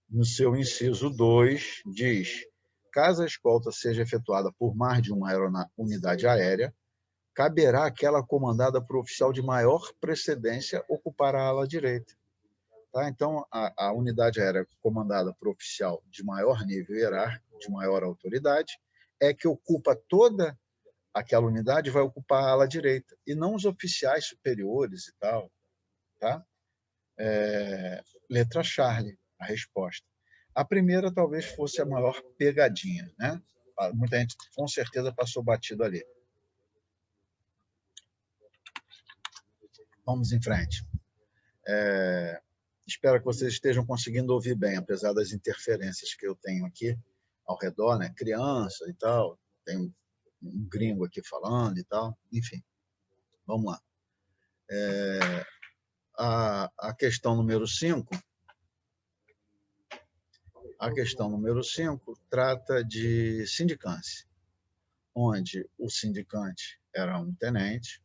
No seu inciso 2, diz: caso a escolta seja efetuada por mais de uma unidade aérea, caberá aquela comandada por oficial de maior precedência ocupar a ala direita. Tá? Então, a unidade aérea comandada por oficial de maior nível hierárquico, de maior autoridade, é que ocupa toda aquela unidade, vai ocupar a ala direita, e não os oficiais superiores e tal. Tá? Letra Charlie, a resposta. A primeira talvez fosse a maior pegadinha, né? Muita gente com certeza passou batido ali. Vamos em frente. Espero que vocês estejam conseguindo ouvir bem, apesar das interferências que eu tenho aqui ao redor, né? Criança e tal, tem um gringo aqui falando e tal, enfim. Vamos lá. A questão número 5. A questão número 5 trata de sindicância, onde o sindicante era um tenente,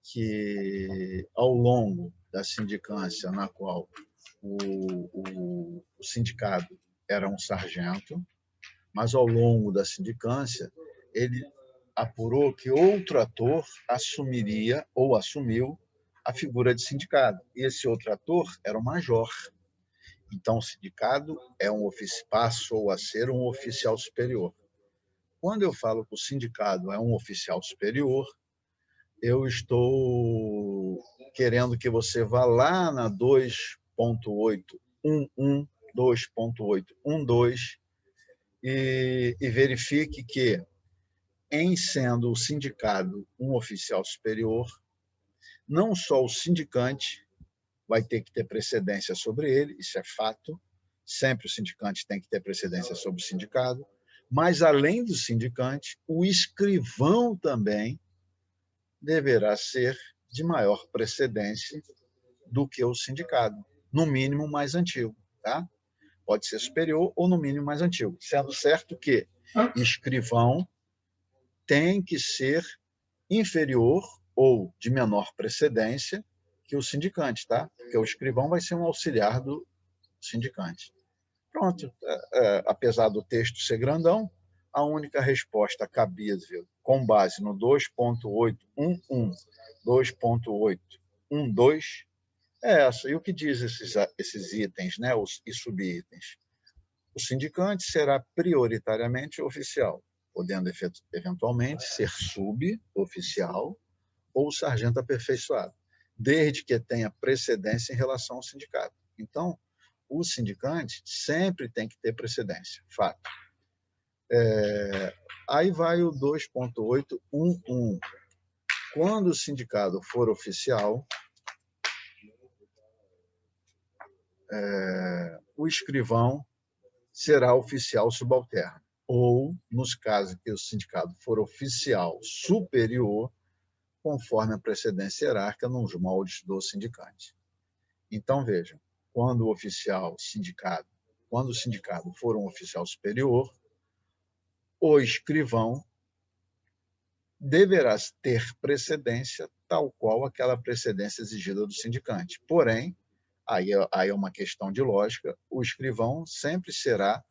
que ao longo da sindicância, na qual o sindicado era um sargento, mas ao longo da sindicância, ele apurou que outro ator assumiria ou assumiu a figura de sindicato. E esse outro ator era o major. Então, o sindicato passou a ser um oficial superior. Quando eu falo que o sindicato é um oficial superior, eu estou querendo que você vá lá na 2.811, 2.812 e verifique que, em sendo o sindicato um oficial superior, não só o sindicante vai ter que ter precedência sobre ele, isso é fato, sempre o sindicante tem que ter precedência sobre o sindicato, mas, além do sindicante, o escrivão também deverá ser de maior precedência do que o sindicato, no mínimo mais antigo, tá? Pode ser superior ou, no mínimo, mais antigo, sendo certo que escrivão tem que ser inferior ou de menor precedência que o sindicante, tá? Porque o escrivão vai ser um auxiliar do sindicante. Pronto. Apesar do texto ser grandão, a única resposta cabível, com base no 2.811, 2.812, é essa. E o que diz esses itens, né? E subitens? O sindicante será prioritariamente oficial, podendo eventualmente ser suboficial ou sargento aperfeiçoado, desde que tenha precedência em relação ao sindicato. Então, o sindicante sempre tem que ter precedência, fato. Aí vai o 2.811. Quando o sindicato for oficial, o escrivão será oficial subalterno. Ou, nos casos que o sindicato for oficial superior, conforme a precedência hierárquica nos moldes do sindicante. Então, vejam, quando o sindicato for um oficial superior, o escrivão deverá ter precedência tal qual aquela precedência exigida do sindicante. Porém, aí é uma questão de lógica, o escrivão sempre será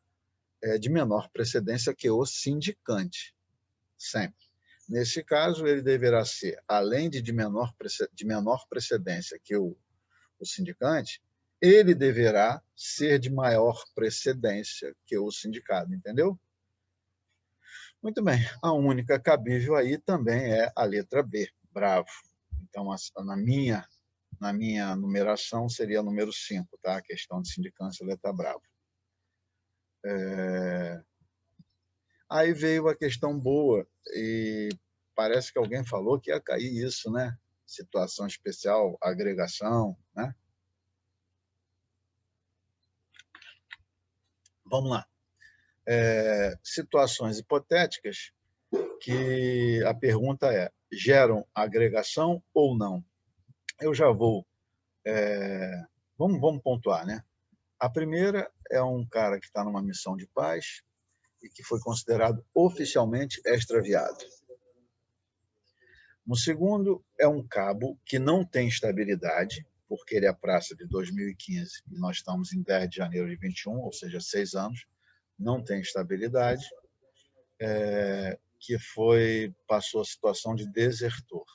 de menor precedência que o sindicante, sempre. Nesse caso, ele deverá ser, além de menor precedência que o sindicante, ele deverá ser de maior precedência que o sindicato, entendeu? Muito bem, a única cabível aí também é a letra B, bravo. Então, na minha numeração, seria número 5, tá? A questão de sindicância, letra bravo. Aí veio a questão boa, e parece que alguém falou que ia cair isso, né? Situação especial, agregação, né? Vamos lá. Situações hipotéticas que a pergunta é: geram agregação ou não? Eu já vou... Vamos pontuar, né? A primeira é um cara que está numa missão de paz e que foi considerado oficialmente extraviado. No segundo, é um cabo que não tem estabilidade, porque ele é a praça de 2015 e nós estamos em 10 de janeiro de 21, ou seja, 6 anos, não tem estabilidade, que passou a situação de desertor,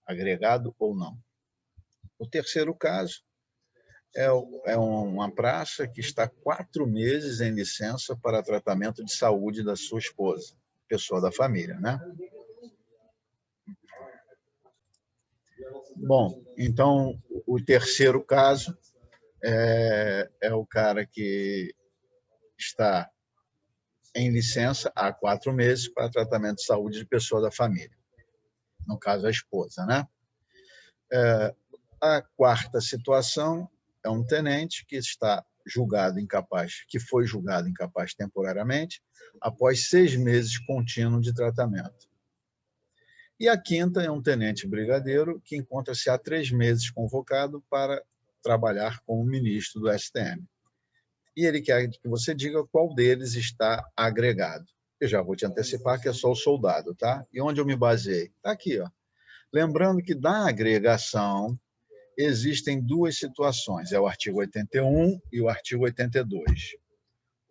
agregado ou não. O terceiro caso é uma praça que está 4 meses em licença para tratamento de saúde da sua esposa, pessoa da família, né? Bom, então, o terceiro caso é o cara que está em licença há 4 meses para tratamento de saúde de pessoa da família, no caso, a esposa, né? A quarta situação é um tenente que está julgado incapaz, que foi julgado incapaz temporariamente, após 6 meses contínuo de tratamento. E a quinta é um tenente brigadeiro que encontra-se há 3 meses convocado para trabalhar como ministro do STM. E ele quer que você diga qual deles está agregado. Eu já vou te antecipar que é só o soldado, tá? E onde eu me baseei? Está aqui, ó. Lembrando que da agregação existem 2 situações, é o artigo 81 e o artigo 82.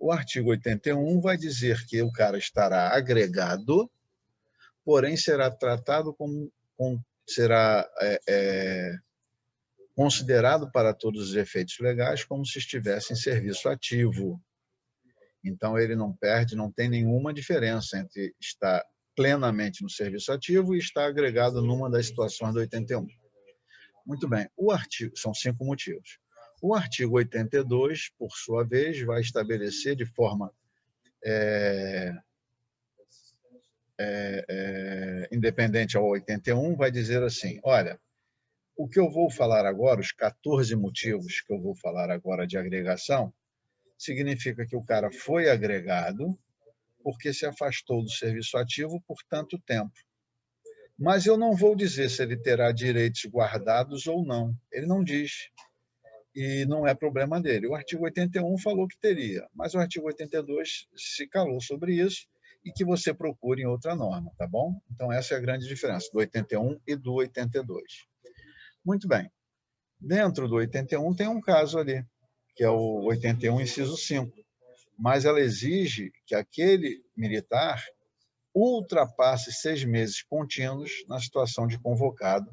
O artigo 81 vai dizer que o cara estará agregado, porém será tratado será considerado para todos os efeitos legais como se estivesse em serviço ativo. Então, ele não perde, não tem nenhuma diferença entre estar plenamente no serviço ativo e estar agregado numa das situações do 81. Muito bem, são 5 motivos. O artigo 82, por sua vez, vai estabelecer de forma independente ao 81, vai dizer assim, olha, o que eu vou falar agora, os 14 motivos que eu vou falar agora de agregação, significa que o cara foi agregado porque se afastou do serviço ativo por tanto tempo. Mas eu não vou dizer se ele terá direitos guardados ou não. Ele não diz. E não é problema dele. O artigo 81 falou que teria, mas o artigo 82 se calou sobre isso e que você procure em outra norma, tá bom? Então, essa é a grande diferença do 81 e do 82. Muito bem. Dentro do 81 tem um caso ali, que é o 81, inciso 5. Mas ela exige que aquele militar ultrapasse 6 meses contínuos na situação de convocado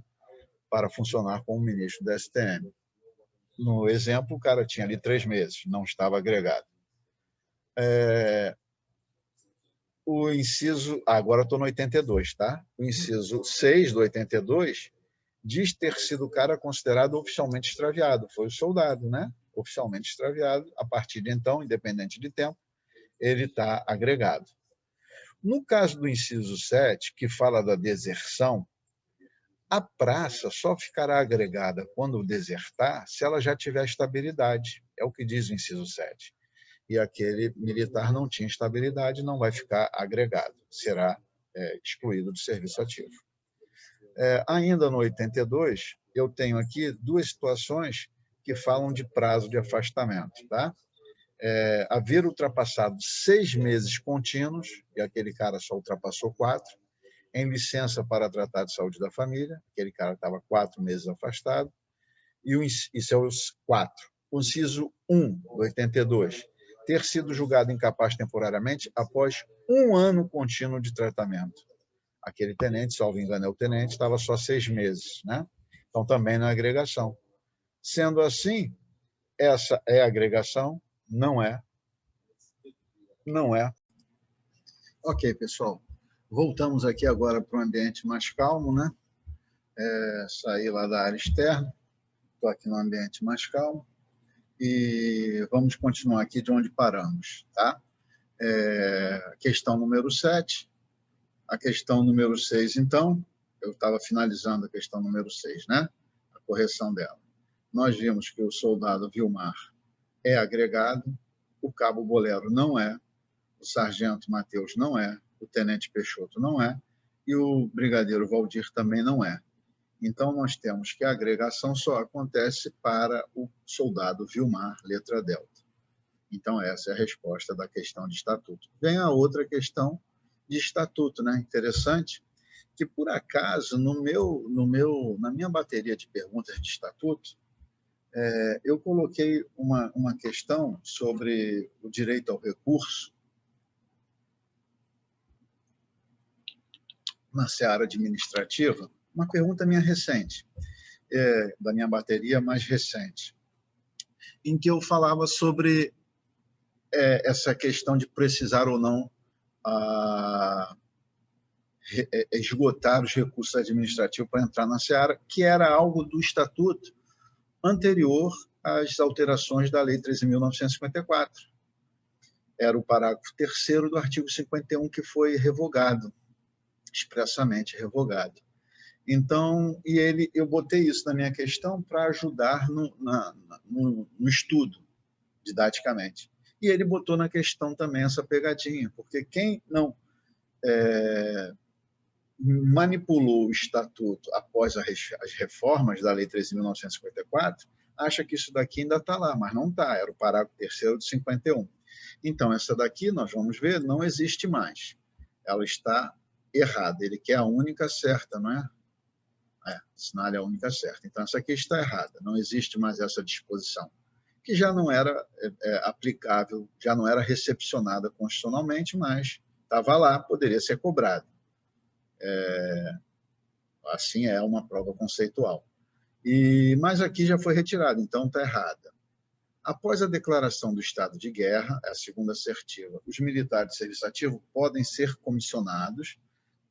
para funcionar como ministro da STM. No exemplo, o cara tinha ali 3 meses, não estava agregado. O inciso... agora estou no 82, tá? O inciso 6 do 82 diz ter sido o cara considerado oficialmente extraviado. Foi o soldado, né? Oficialmente extraviado. A partir de então, independente de tempo, ele está agregado. No caso do inciso 7, que fala da deserção, a praça só ficará agregada quando desertar se ela já tiver estabilidade. É o que diz o inciso 7. E aquele militar não tinha estabilidade, não vai ficar agregado, será excluído do serviço ativo. Ainda no 82, eu tenho aqui 2 situações que falam de prazo de afastamento, tá? Haver ultrapassado 6 meses contínuos, e aquele cara só ultrapassou 4, em licença para tratar de saúde da família, aquele cara estava 4 meses afastado, e isso é os 4. O inciso 1 do 82, ter sido julgado incapaz temporariamente após 1 ano contínuo de tratamento. Aquele tenente, salvo engano é o tenente, estava só 6 meses, né? Então também não é agregação. Sendo assim, essa é agregação, não é. Não é. Ok, pessoal. Voltamos aqui agora para um ambiente mais calmo, né? Sair lá da área externa. Estou aqui no ambiente mais calmo. E vamos continuar aqui de onde paramos, tá? Questão número 7. A questão número 6, então, eu estava finalizando a questão número 6, né? A correção dela. Nós vimos que o soldado Vilmar é agregado, o cabo Bolero não é, o sargento Mateus não é, o tenente Peixoto não é, e o brigadeiro Valdir também não é. Então, nós temos que a agregação só acontece para o soldado Vilmar, letra delta. Então, essa é a resposta da questão de estatuto. Vem a outra questão de estatuto, né? Interessante que, por acaso, na minha bateria de perguntas de estatuto, eu coloquei uma questão sobre o direito ao recurso na seara administrativa, uma pergunta minha recente, da minha bateria mais recente, em que eu falava sobre essa questão de precisar ou não esgotar os recursos administrativos para entrar na seara, que era algo do estatuto anterior às alterações da Lei 13.954. Era o parágrafo 3º do artigo 51 que foi revogado, expressamente revogado. Então, eu botei isso na minha questão para ajudar no estudo, didaticamente. E ele botou na questão também essa pegadinha, porque quem não manipulou o estatuto após as reformas da Lei 13.954, acha que isso daqui ainda está lá, mas não está, era o parágrafo 3º de 51. Então, essa daqui, nós vamos ver, não existe mais. Ela está errada, ele quer a única certa, não é? Assinale a única certa. Então, essa aqui está errada, não existe mais essa disposição, que já não era aplicável, já não era recepcionada constitucionalmente, mas estava lá, poderia ser cobrada. Assim é uma prova conceitual. Mas aqui já foi retirado, então está errada. Após a declaração do estado de guerra, a segunda assertiva, os militares de serviço ativo podem ser comissionados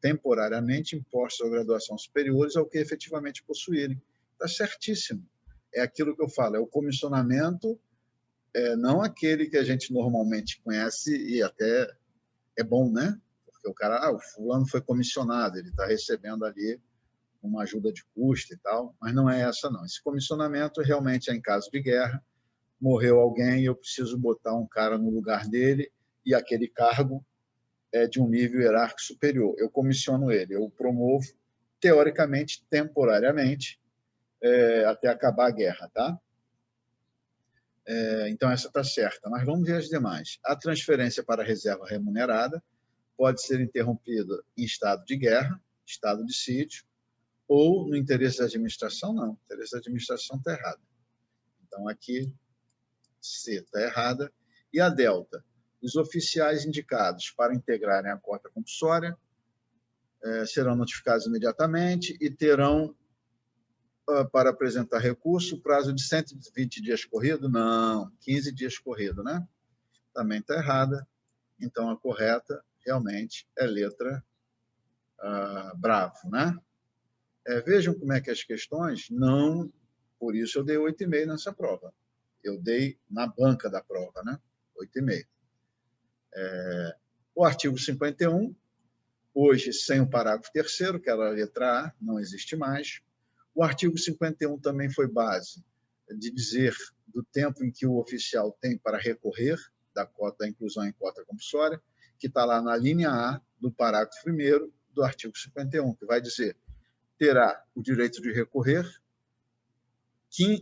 temporariamente em postos ou graduação superiores ao que efetivamente possuírem. Está certíssimo. É aquilo que eu falo, é o comissionamento, não aquele que a gente normalmente conhece e até é bom, né? Porque o cara, o fulano foi comissionado, ele está recebendo ali uma ajuda de custo e tal, mas não é essa não. Esse comissionamento realmente é em caso de guerra, morreu alguém e eu preciso botar um cara no lugar dele e aquele cargo é de um nível hierárquico superior. Eu comissiono ele, eu promovo, teoricamente, temporariamente, até acabar a guerra, tá? Então, essa está certa. Mas vamos ver as demais. A transferência para a reserva remunerada pode ser interrompida em estado de guerra, estado de sítio, ou no interesse da administração, não. O interesse da administração está errado. Então, aqui, C está errada. E a delta? Os oficiais indicados para integrarem a cota compulsória serão notificados imediatamente e terão, para apresentar recurso, prazo de 120 dias corrido? Não, 15 dias corrido, né? Também está errada. Então, a correta, realmente, é letra bravo, né? Vejam como é que as questões não... Por isso eu dei 8,5 nessa prova. Eu dei na banca da prova, né? 8,5. O artigo 51, hoje sem o parágrafo 3º, que era a letra A, não existe mais. O artigo 51 também foi base de dizer do tempo em que o oficial tem para recorrer da inclusão em cota compulsória, que está lá na linha A do parágrafo 1º do artigo 51, que vai dizer: terá o direito de recorrer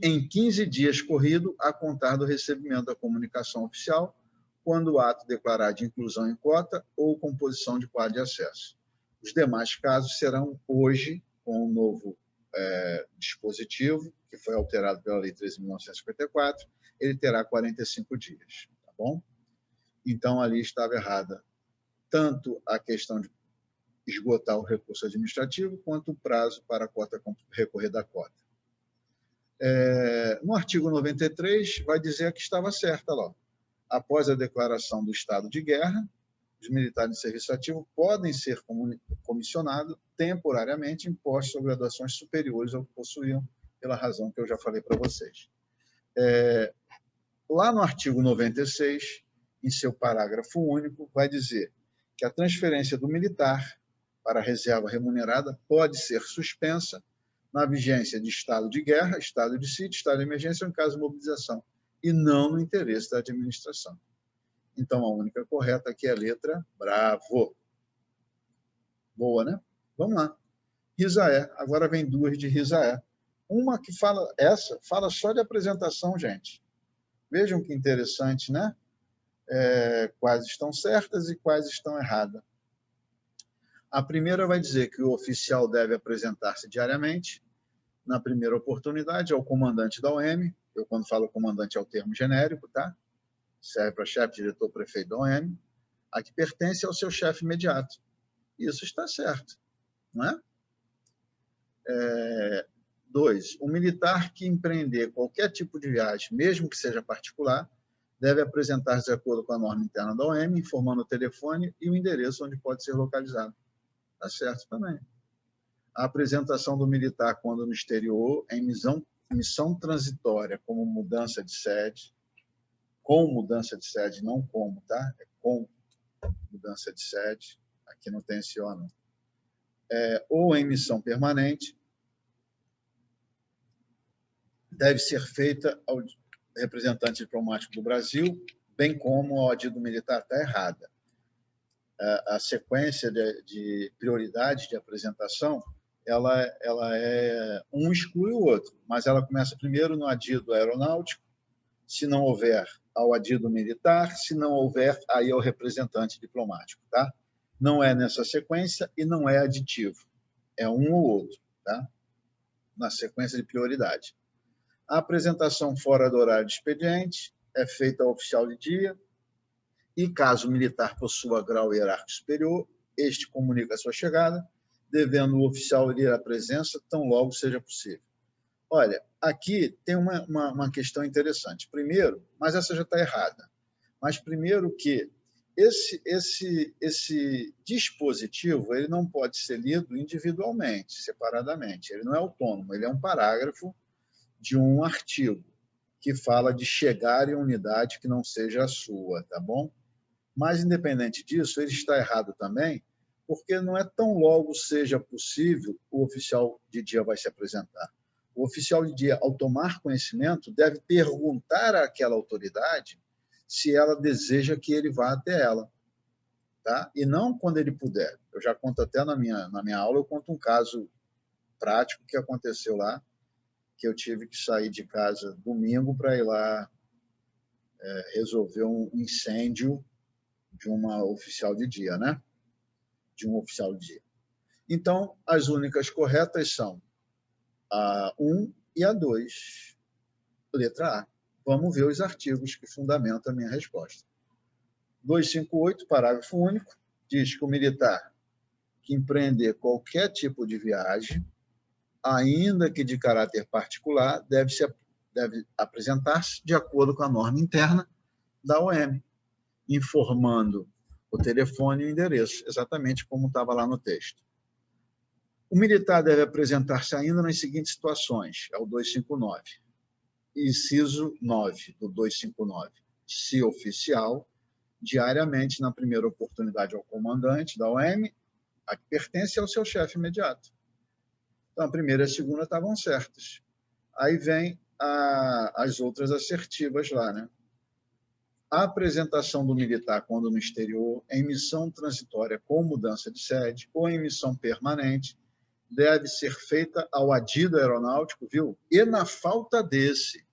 em 15 dias corrido a contar do recebimento da comunicação oficial, quando o ato declarar de inclusão em cota ou composição de quadro de acesso. Os demais casos serão hoje, com o novo dispositivo, que foi alterado pela Lei 13.954, ele terá 45 dias, tá bom? Então, ali estava errada tanto a questão de esgotar o recurso administrativo, quanto o prazo para a cota recorrer da cota. No artigo 93, vai dizer que estava certa lá. Após a declaração do estado de guerra, os militares de serviço ativo podem ser comissionados temporariamente em postos ou graduações superiores ao que possuíam, pela razão que eu já falei para vocês. Lá no artigo 96, em seu parágrafo único, vai dizer que a transferência do militar para a reserva remunerada pode ser suspensa na vigência de estado de guerra, estado de sítio, estado de emergência ou em caso de mobilização, e não no interesse da administração. Então, a única correta aqui é a letra bravo. Boa, né? Vamos lá. Risaé. Agora vem duas de Risaé. Uma que fala, fala só de apresentação, gente. Vejam que interessante, né? Quais estão certas e quais estão erradas. A primeira vai dizer que o oficial deve apresentar-se diariamente, na primeira oportunidade, ao comandante da OM. Eu, quando falo comandante, é o termo genérico, tá? Serve para chefe, diretor, prefeito da OM, a que pertence ao seu chefe imediato. Isso está certo, não é? 2. O militar que empreender qualquer tipo de viagem, mesmo que seja particular, deve apresentar-se de acordo com a norma interna da OM, informando o telefone e o endereço onde pode ser localizado. Está certo também. A apresentação do militar quando no exterior em missão transitória, como mudança de sede, com mudança de sede, não como, tá? É com mudança de sede, aqui não tem esse ônus. Ou em missão permanente, deve ser feita ao representante diplomático do Brasil, bem como ao adido militar. Está errada. A sequência de prioridade de apresentação, ela um exclui o outro, mas ela começa primeiro no adido aeronáutico, se não houver ao adido militar, se não houver, aí ao representante diplomático, tá? Não é nessa sequência e não é aditivo, é um ou outro, tá? Na sequência de prioridade. A apresentação fora do horário de expediente é feita ao oficial de dia e, caso o militar possua grau hierárquico superior, este comunica a sua chegada, devendo o oficial ir à presença tão logo seja possível. Olha, aqui tem uma questão interessante. Primeiro, mas essa já está errada, mas primeiro que esse dispositivo ele não pode ser lido individualmente, separadamente. Ele não é autônomo, ele é um parágrafo de um artigo que fala de chegar em unidade que não seja a sua, tá bom? Mas, independente disso, ele está errado também, porque não é tão logo seja possível o oficial de dia vai se apresentar. O oficial de dia, ao tomar conhecimento, deve perguntar àquela autoridade se ela deseja que ele vá até ela, tá? E não quando ele puder. Eu já conto até na minha aula, eu conto um caso prático que aconteceu lá, que eu tive que sair de casa domingo para ir lá resolver um incêndio de uma oficial de dia, né? De um oficial de dia. Então, as únicas corretas são a 1 e a 2, letra A. Vamos ver os artigos que fundamentam a minha resposta. 258, parágrafo único, diz que o militar que empreender qualquer tipo de viagem, ainda que de caráter particular, deve apresentar-se de acordo com a norma interna da OM, informando o telefone e o endereço, exatamente como estava lá no texto. O militar deve apresentar-se ainda nas seguintes situações, é o 259. Inciso 9 do 259. Se oficial, diariamente, na primeira oportunidade ao comandante da OM, a que pertence ao seu chefe imediato. Então, a primeira e a segunda estavam certas. Aí vem as outras assertivas lá, né? A apresentação do militar quando no exterior, em missão transitória com mudança de sede ou em missão permanente, deve ser feita ao adido aeronáutico, viu? E na falta desse.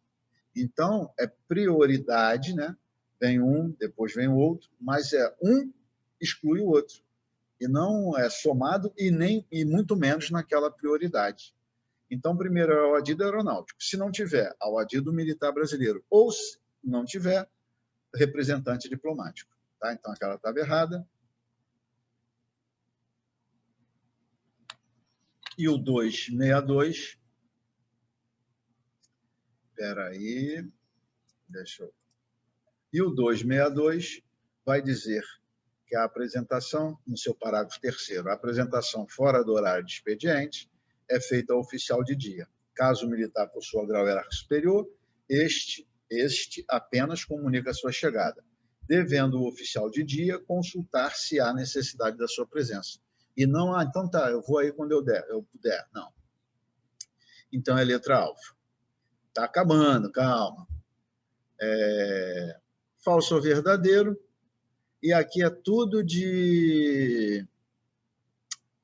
Então, é prioridade, né? Vem um, depois vem o outro, mas é um exclui o outro. E não é somado e muito menos naquela prioridade. Então, primeiro é o adido aeronáutico. Se não tiver, ao adido militar brasileiro. Ou, se não tiver, representante diplomático. Tá? Então, aquela estava errada. E o 262... Espera aí... Deixa eu... E o 262 vai dizer que a apresentação, no seu parágrafo 3º, a apresentação fora do horário de expediente é feita ao oficial de dia. Caso o militar possua grau hierárquico superior, este apenas comunica a sua chegada, devendo o oficial de dia consultar se há necessidade da sua presença. E não, então tá, eu vou aí quando eu puder. Não. Então é letra alfa. Está acabando, calma. Falso ou verdadeiro. E aqui é tudo de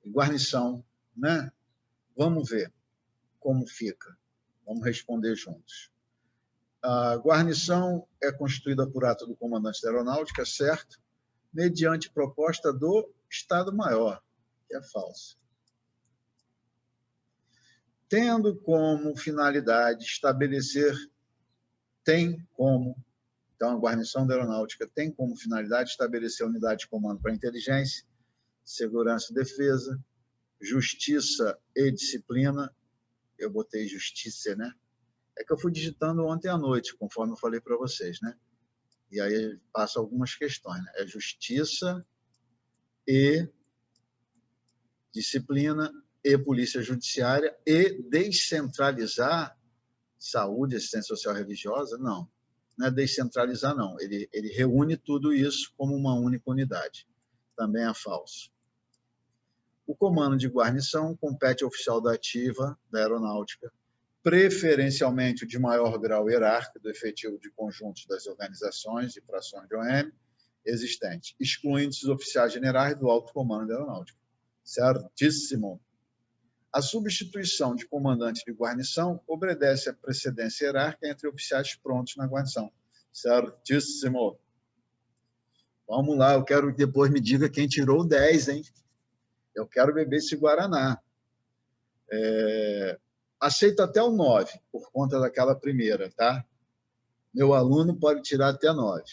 guarnição, né? Vamos ver como fica. Vamos responder juntos. A guarnição é constituída por ato do comandante da aeronáutica, certo? Mediante proposta do Estado-Maior, que é falso. Tendo como finalidade estabelecer, então a guarnição da aeronáutica tem como finalidade estabelecer unidade de comando para inteligência, segurança e defesa, justiça e disciplina. Eu botei justiça, né? É que eu fui digitando ontem à noite, conforme eu falei para vocês, né? E aí passa algumas questões, né? É justiça e disciplina e polícia judiciária e descentralizar saúde, assistência social religiosa, não. Não é descentralizar, não. Ele reúne tudo isso como uma única unidade. Também é falso. O comando de guarnição compete ao oficial da ativa da aeronáutica, preferencialmente o de maior grau hierárquico do efetivo de conjuntos das organizações e frações de OM existentes, excluindo os oficiais generais do alto comando da aeronáutica. Certíssimo. A substituição de comandante de guarnição obedece à precedência hierárquica entre oficiais prontos na guarnição. Certíssimo. Vamos lá, eu quero que depois me diga quem tirou 10, hein? Eu quero beber esse Guaraná. aceito até o 9, por conta daquela primeira, tá? Meu aluno pode tirar até 9.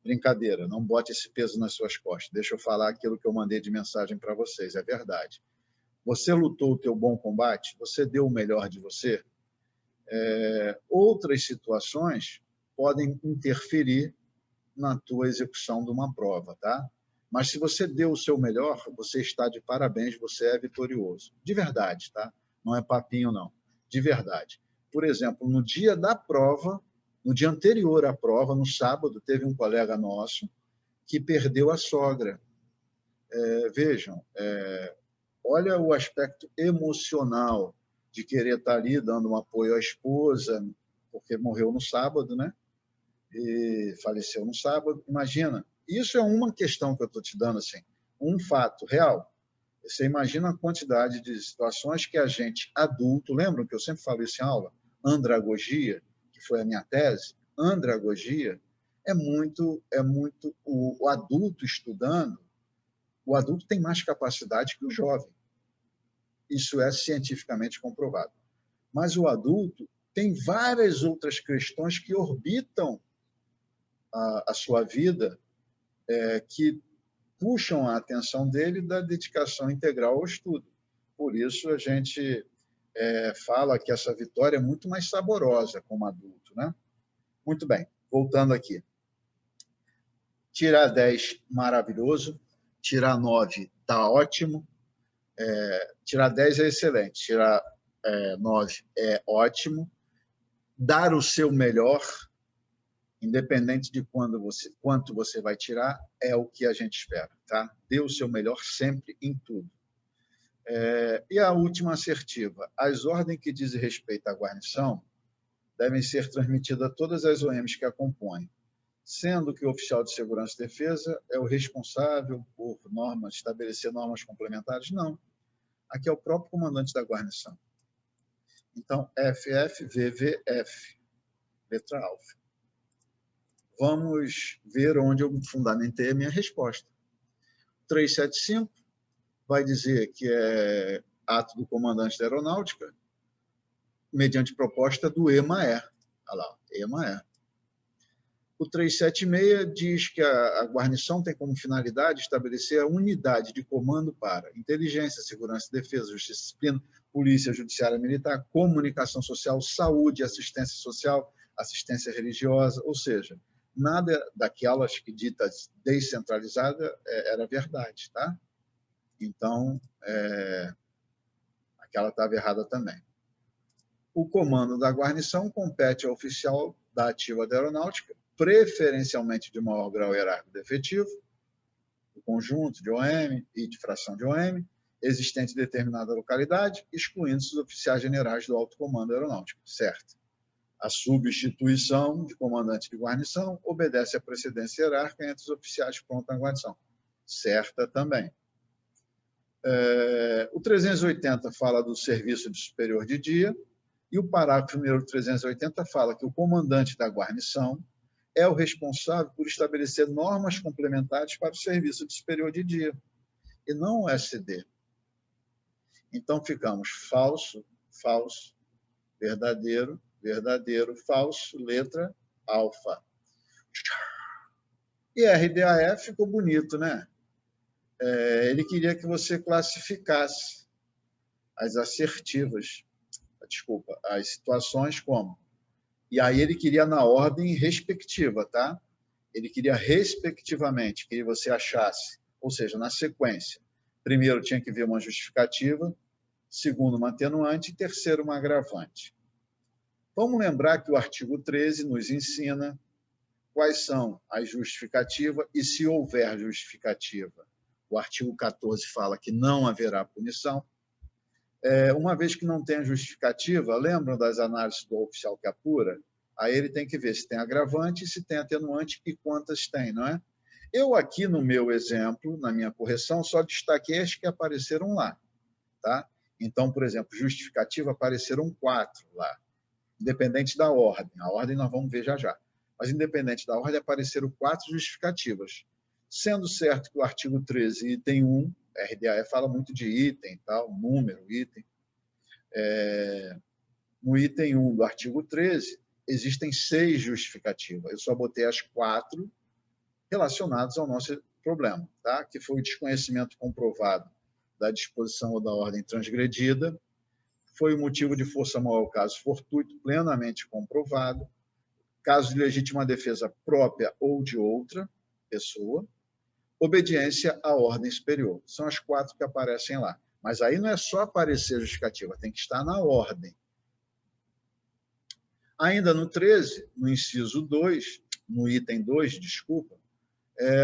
Brincadeira, não bote esse peso nas suas costas. Deixa eu falar aquilo que eu mandei de mensagem para vocês, é verdade. Você lutou o teu bom combate? Você deu o melhor de você? Outras situações podem interferir na tua execução de uma prova, tá? Mas se você deu o seu melhor, você está de parabéns, você é vitorioso. De verdade, tá? Não é papinho, não. De verdade. Por exemplo, no dia da prova, no dia anterior à prova, no sábado, teve um colega nosso que perdeu a sogra. Vejam, olha o aspecto emocional de querer estar ali dando um apoio à esposa, porque morreu no sábado, né? E faleceu no sábado. Imagina, isso é uma questão que eu estou te dando, assim, um fato real. Você imagina a quantidade de situações que a gente adulto, lembram que eu sempre falo isso em aula? Andragogia, que foi a minha tese, andragogia é muito o adulto estudando, o adulto tem mais capacidade que o jovem. Isso é cientificamente comprovado. Mas o adulto tem várias outras questões que orbitam a sua vida, que puxam a atenção dele da dedicação integral ao estudo. Por isso, a gente fala que essa vitória é muito mais saborosa como adulto, né? Muito bem, voltando aqui. Tirar 10, maravilhoso. Tirar 9, está ótimo. Tirar 10 é excelente. Tirar 9 é ótimo. Dar o seu melhor, independente de quanto você vai tirar, é o que a gente espera, tá? Dê o seu melhor sempre em tudo. E a última assertiva. As ordens que dizem respeito à guarnição devem ser transmitidas a todas as OMs que a compõem, sendo que o oficial de segurança e defesa é o responsável por estabelecer normas complementares? Não. Aqui é o próprio comandante da guarnição. Então, FFVVF, letra alfa. Vamos ver onde eu fundamentei a minha resposta. 375 vai dizer que é ato do comandante da aeronáutica, mediante proposta do EMAE. Olha lá, EMAE. O 376 diz que a guarnição tem como finalidade estabelecer a unidade de comando para inteligência, segurança e defesa, justiça e disciplina, polícia judiciária militar, comunicação social, saúde, assistência social, assistência religiosa, ou seja, nada daquelas que ditas descentralizada era verdade, tá? Então, aquela estava errada também. O comando da guarnição compete ao oficial da ativa da aeronáutica, preferencialmente de maior grau hierárquico de efetivo, do conjunto de OM e de fração de OM, existente em determinada localidade, excluindo-se os oficiais generais do alto comando aeronáutico, certo? A substituição de comandante de guarnição obedece à precedência hierárquica entre os oficiais prontos na guarnição, certa também. O 380 fala do serviço de superior de dia, e o parágrafo número 380 fala que o comandante da guarnição é o responsável por estabelecer normas complementares para o serviço de superior de dia, e não o SD. Então, ficamos falso, falso, verdadeiro, verdadeiro, falso, letra alfa. E RDAF ficou bonito, né? Ele queria que você classificasse as assertivas, as situações como. E aí ele queria na ordem respectiva, tá? Ele queria respectivamente que você achasse, ou seja, na sequência. Primeiro tinha que ver uma justificativa, segundo uma atenuante e terceiro uma agravante. Vamos lembrar que o artigo 13 nos ensina quais são as justificativas e se houver justificativa. O artigo 14 fala que não haverá punição. Uma vez que não tem justificativa, lembram das análises do oficial que apura? Aí ele tem que ver se tem agravante, se tem atenuante e quantas tem, não é? Eu aqui no meu exemplo, na minha correção, só destaquei as que apareceram lá, tá? Então, por exemplo, justificativa apareceram 4 lá, independente da ordem. A ordem nós vamos ver já já. Mas independente da ordem, apareceram 4 justificativas. Sendo certo que o artigo 13, item 1, RDAE fala muito de item, tal, número, item. No item 1 do artigo 13, existem 6 justificativas. Eu só botei as 4 relacionadas ao nosso problema, tá? Que foi o desconhecimento comprovado da disposição ou da ordem transgredida, foi o motivo de força maior caso fortuito, plenamente comprovado, caso de legítima defesa própria ou de outra pessoa, obediência à ordem superior. São as 4 que aparecem lá. Mas aí não é só aparecer justificativa, tem que estar na ordem. Ainda no 13, no inciso 2, no item 2, desculpa,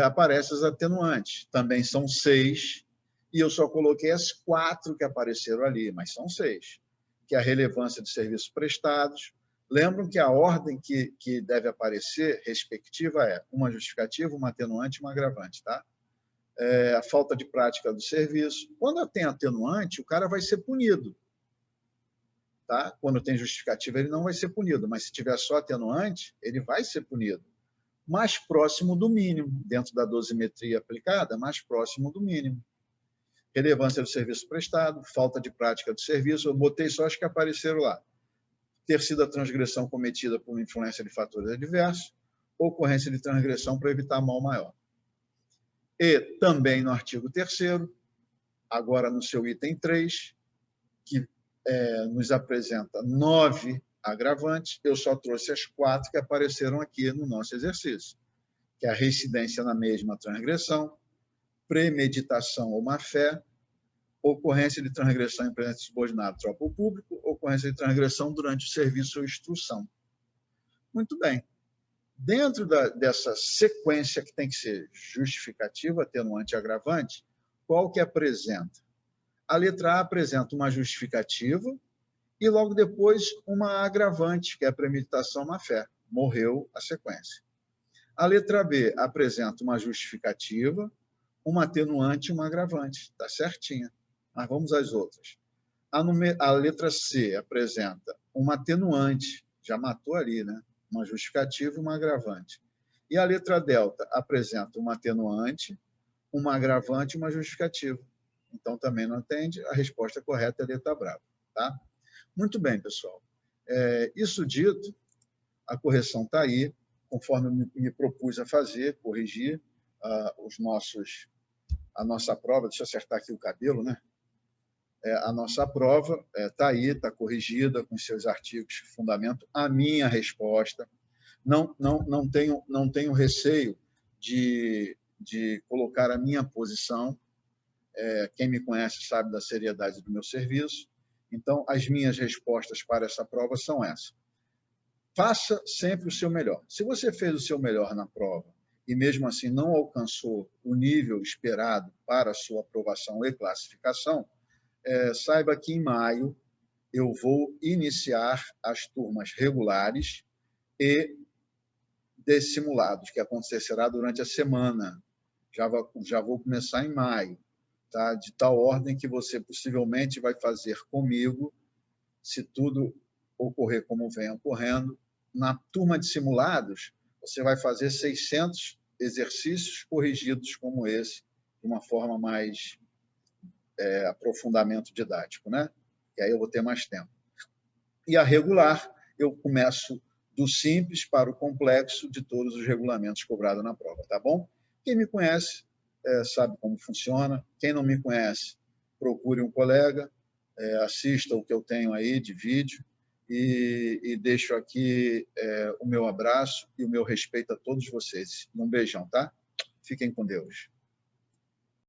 aparecem as atenuantes. Também são 6, e eu só coloquei as 4 que apareceram ali, mas são 6, que é a relevância de serviços prestados. Lembram que a ordem que deve aparecer, respectiva, é uma justificativa, uma atenuante e uma agravante, tá? A falta de prática do serviço. Quando tem atenuante, o cara vai ser punido. Tá? Quando tem justificativa, ele não vai ser punido, mas se tiver só atenuante, ele vai ser punido. Mais próximo do mínimo, dentro da dosimetria aplicada, mais próximo do mínimo. Relevância do serviço prestado, falta de prática do serviço, eu botei só as que apareceram lá. Ter sido a transgressão cometida por influência de fatores adversos, ocorrência de transgressão para evitar mal maior. E também no artigo 3º, agora no seu item 3, que nos apresenta 9 agravantes, eu só trouxe as 4 que apareceram aqui no nosso exercício, que é a reincidência na mesma transgressão, premeditação ou má-fé, ocorrência de transgressão em presença subordinado, tropa ou público, ocorrência de transgressão durante o serviço ou instrução. Muito bem. Dentro dessa sequência que tem que ser justificativa, atenuante e agravante, qual que apresenta? A letra A apresenta uma justificativa e, logo depois, uma agravante, que é a premeditação má-fé. Morreu a sequência. A letra B apresenta uma justificativa, uma atenuante e uma agravante. Está certinha. Mas vamos às outras. A letra C apresenta uma atenuante, já matou ali, né? Uma justificativa e uma agravante. E a letra delta apresenta uma atenuante, uma agravante e uma justificativa. Então, também não atende. A resposta correta é a letra brava. Tá? Muito bem, pessoal. Isso dito, a correção está aí, conforme eu me propus a fazer, corrigir a nossa prova. Deixa eu acertar aqui o cabelo, né? A nossa prova está aí, está corrigida, com seus artigos de fundamento. A minha resposta. Não tenho receio de colocar a minha posição. Quem me conhece sabe da seriedade do meu serviço. Então, as minhas respostas para essa prova são essas. Faça sempre o seu melhor. Se você fez o seu melhor na prova e, mesmo assim, não alcançou o nível esperado para a sua aprovação e classificação, saiba que, em maio, eu vou iniciar as turmas regulares e de simulados, que acontecerá durante a semana. Já vou começar em maio. Tá? De tal ordem que você possivelmente vai fazer comigo, se tudo ocorrer como vem ocorrendo. Na turma de simulados, você vai fazer 600 exercícios corrigidos como esse, de uma forma mais aprofundamento didático, né? E aí eu vou ter mais tempo. E a regular, eu começo do simples para o complexo de todos os regulamentos cobrados na prova, tá bom? Quem me conhece sabe como funciona. Quem não me conhece, procure um colega, assista o que eu tenho aí de vídeo e deixo aqui o meu abraço e o meu respeito a todos vocês. Um beijão, tá? Fiquem com Deus.